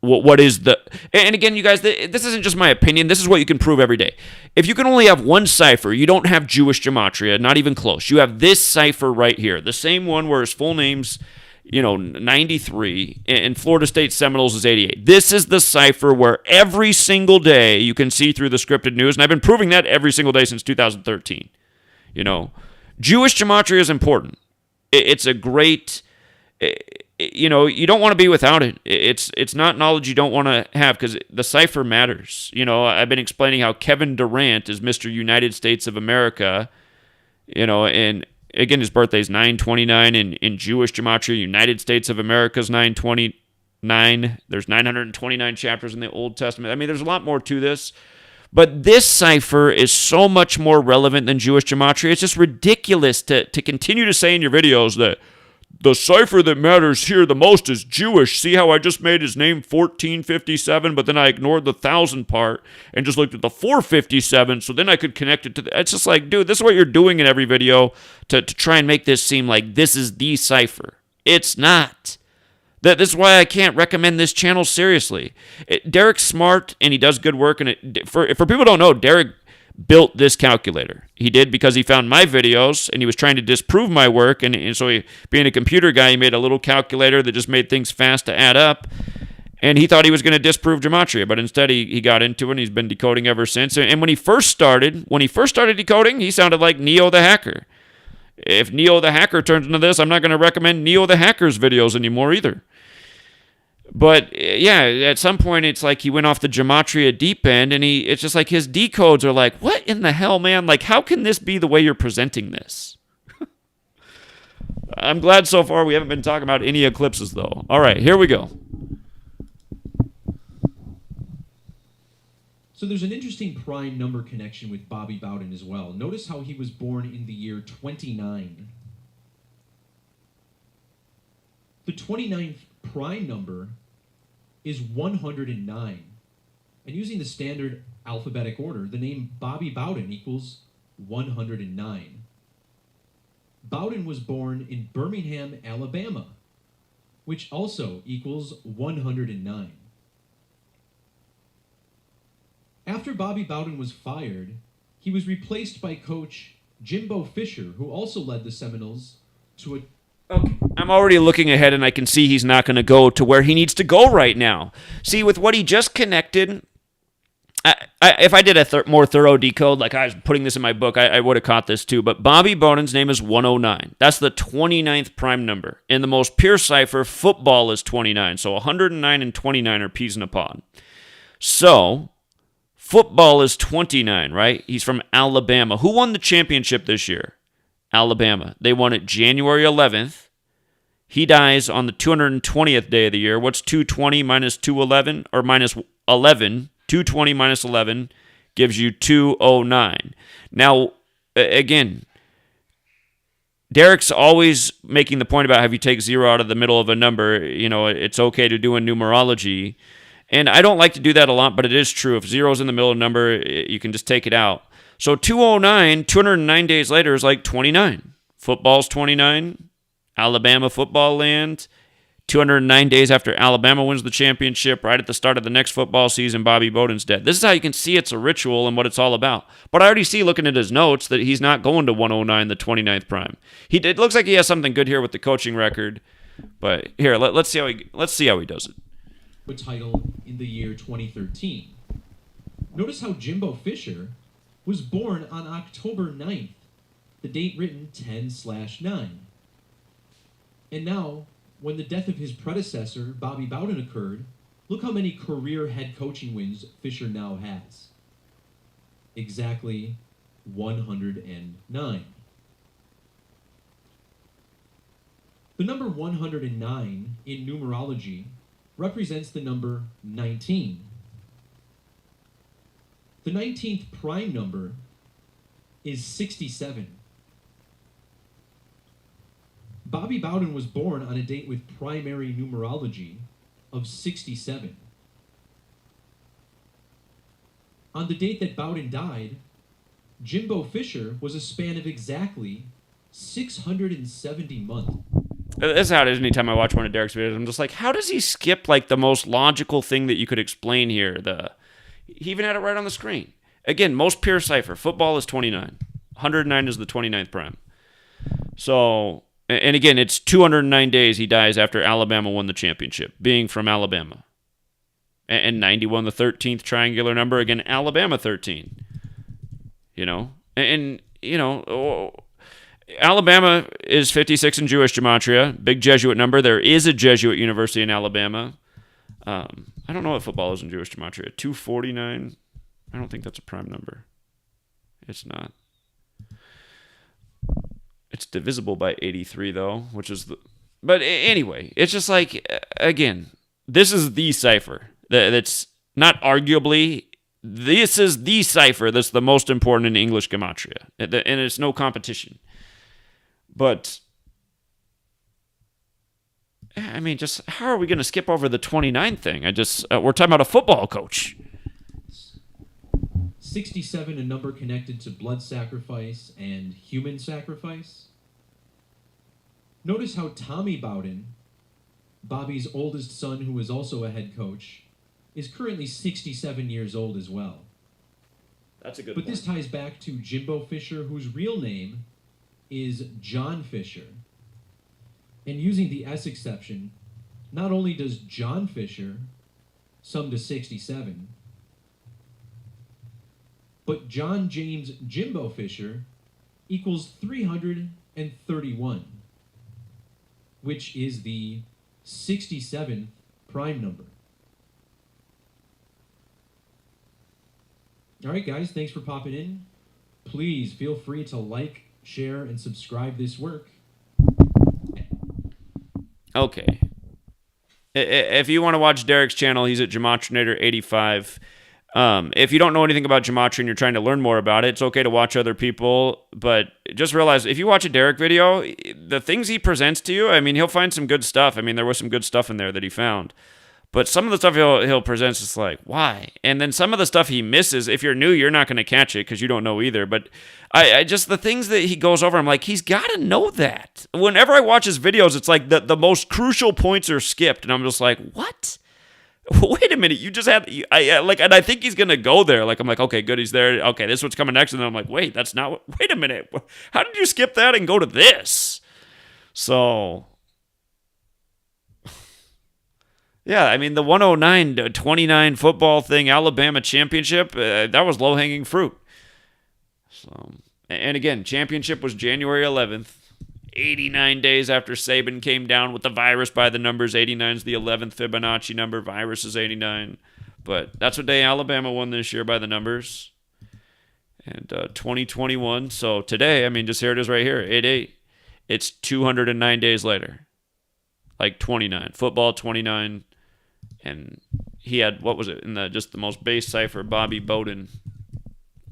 what is the... And again, you guys, this isn't just my opinion. This is what you can prove every day. If you can only have one cipher, you don't have Jewish gematria, not even close. You have this cipher right here, the same one where his full name's 93, and Florida State Seminoles is 88. This is the cipher where every single day you can see through the scripted news, and I've been proving that every single day since 2013. Jewish gematria is important. It's a great, you don't want to be without it. It's not knowledge you don't want to have, because the cipher matters. I've been explaining how Kevin Durant is Mr. United States of America, and Again, his birthday is 929 in Jewish Gematria. United States of America's 929. There's 929 chapters in the Old Testament. I mean, there's a lot more to this. But this cipher is so much more relevant than Jewish Gematria. It's just ridiculous to continue to say in your videos that the cipher that matters here the most is Jewish. See how I just made his name 1457, but then I ignored the 1000 part and just looked at the 457, so then I could connect it to the... It's just like, dude, this is what you're doing in every video to try and make this seem like this is the cipher. It's not. This is why I can't recommend this channel seriously. Derek's smart, and he does good work. And for people who don't know, Derek built this calculator. He did because he found my videos, and he was trying to disprove my work. And so being a computer guy, he made a little calculator that just made things fast to add up. And he thought he was going to disprove Gematria, but instead he got into it, and he's been decoding ever since. And when he first started decoding, he sounded like Neo the Hacker. If Neo the Hacker turns into this, I'm not going to recommend Neo the Hacker's videos anymore either. But yeah, at some point it's like he went off the Gematria deep end, and it's just like his decodes are like, what in the hell, man? Like, how can this be the way you're presenting this? I'm glad so far we haven't been talking about any eclipses, though. All right, here we go. So there's an interesting prime number connection with Bobby Bowden as well. Notice how he was born in the year 29. The 29th prime number is 109. And using the standard alphabetic order, the name Bobby Bowden equals 109. Bowden was born in Birmingham, Alabama, which also equals 109. After Bobby Bowden was fired, he was replaced by coach Jimbo Fisher, who also led the Seminoles to a... Okay, I'm already looking ahead, and I can see he's not going to go to where he needs to go right now. See, with what he just connected, if I did a more thorough decode, like I was putting this in my book, I would have caught this too. But Bobby Bowden's name is 109. That's the 29th prime number. In the most pure cipher, football is 29. So 109 and 29 are peas in a pod. So... football is 29, right? He's from Alabama. Who won the championship this year? Alabama. They won it January 11th. He dies on the 220th day of the year. What's 220 minus 211? Or minus 11. 220 minus 11 gives you 209. Now, again, Derek's always making the point about if you take 0 out of the middle of a number, it's okay to do in numerology. And I don't like to do that a lot, but it is true. If 0 is in the middle of a number, you can just take it out. So 209, 209 days later is like 29. Football's 29. Alabama football land. 209 days after Alabama wins the championship, right at the start of the next football season, Bobby Bowden's dead. This is how you can see it's a ritual and what it's all about. But I already see, looking at his notes, that he's not going to 109, the 29th prime. It looks like he has something good here with the coaching record. But here, let's see how he does it. Title in the year 2013. Notice how Jimbo Fisher was born on October 9th, the date written 10/9. And now, when the death of his predecessor, Bobby Bowden, occurred, look how many career head coaching wins Fisher now has. Exactly 109. The number 109 in numerology represents the number 19. The 19th prime number is 67. Bobby Bowden was born on a date with primary numerology of 67. On the date that Bowden died, Jimbo Fisher was a span of exactly 670 months. That's how it is anytime I watch one of Derek's videos. I'm just like, how does he skip like the most logical thing that you could explain here? He even had it right on the screen. Again, most pure cipher. Football is 29. 109 is the 29th prime. So, and again, it's 209 days he dies after Alabama won the championship, being from Alabama. And 91, the 13th triangular number. Again, Alabama 13. Alabama is 56 in Jewish Gematria, big Jesuit number. There is a Jesuit university in Alabama. I don't know what football is in Jewish Gematria. 249? I don't think that's a prime number. It's not. It's divisible by 83 though, which is the. But anyway, it's just like, again, this is the cipher. That's not arguably. This is the cipher that's the most important in English Gematria, and it's no competition. But I mean, just how are we going to skip over the 29 thing? We're talking about a football coach. 67, a number connected to blood sacrifice and human sacrifice. Notice how Tommy Bowden, Bobby's oldest son, who is also a head coach, is currently 67 years old as well. That's a good But point. this ties back to Jimbo Fisher, whose real name is John Fisher. And using the S exception, not only does John Fisher sum to 67, but John James Jimbo Fisher equals 331, which is the 67th prime number. All right, guys, thanks for popping in. Please feel free to like, share, and subscribe this work. Okay. If you want to watch Derek's channel, he's at GematriaEffectNews. If you don't know anything about Gematria and you're trying to learn more about it, it's okay to watch other people, but just realize if you watch a Derek video, the things he presents to you, I mean, he'll find some good stuff. I mean, there was some good stuff in there that he found. But some of the stuff he'll present is just like, why? And then some of the stuff he misses, if you're new, you're not going to catch it because you don't know either. But I just, the things that he goes over, I'm like, he's got to know that. Whenever I watch his videos, it's like the most crucial points are skipped. And I'm just like, what? Wait a minute, you just had, and I think he's going to go there. Like, I'm like, okay, good, he's there. Okay, this is what's coming next. And then I'm like, wait, that's not, wait a minute. How did you skip that and go to this? So... yeah, I mean, the 109-29 football thing, Alabama championship, that was low-hanging fruit. So, and again, championship was January 11th, 89 days after Saban came down with the virus by the numbers. 89 is the 11th Fibonacci number. Virus is 89. But that's what day Alabama won this year by the numbers. And 2021. So today, I mean, just here it is right here, 8-8. It's 209 days later. Like 29. Football, 29. And he had, what was it, in the most base cipher, Bobby Bowden,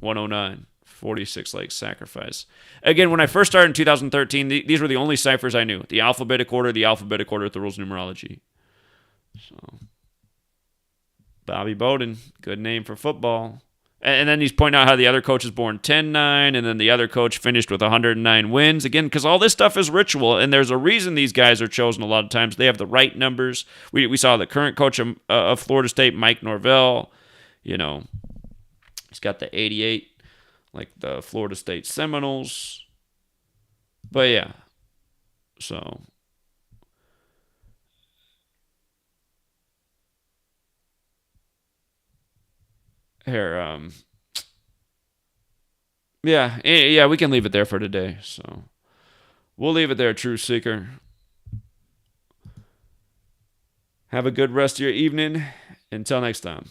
109, 46 like sacrifice. Again, when I first started in 2013, these were the only ciphers I knew. The alphabetic order with the rules of numerology. So, Bobby Bowden, good name for football. And then he's pointing out how the other coach is born 10-9, and then the other coach finished with 109 wins. Again, because all this stuff is ritual, and there's a reason these guys are chosen a lot of times. They have the right numbers. We saw the current coach of Florida State, Mike Norvell. You know, he's got the 88, like the Florida State Seminoles. But yeah, so... here, yeah, we can leave it there for today. So we'll leave it there, True Seeker. Have a good rest of your evening. Until next time.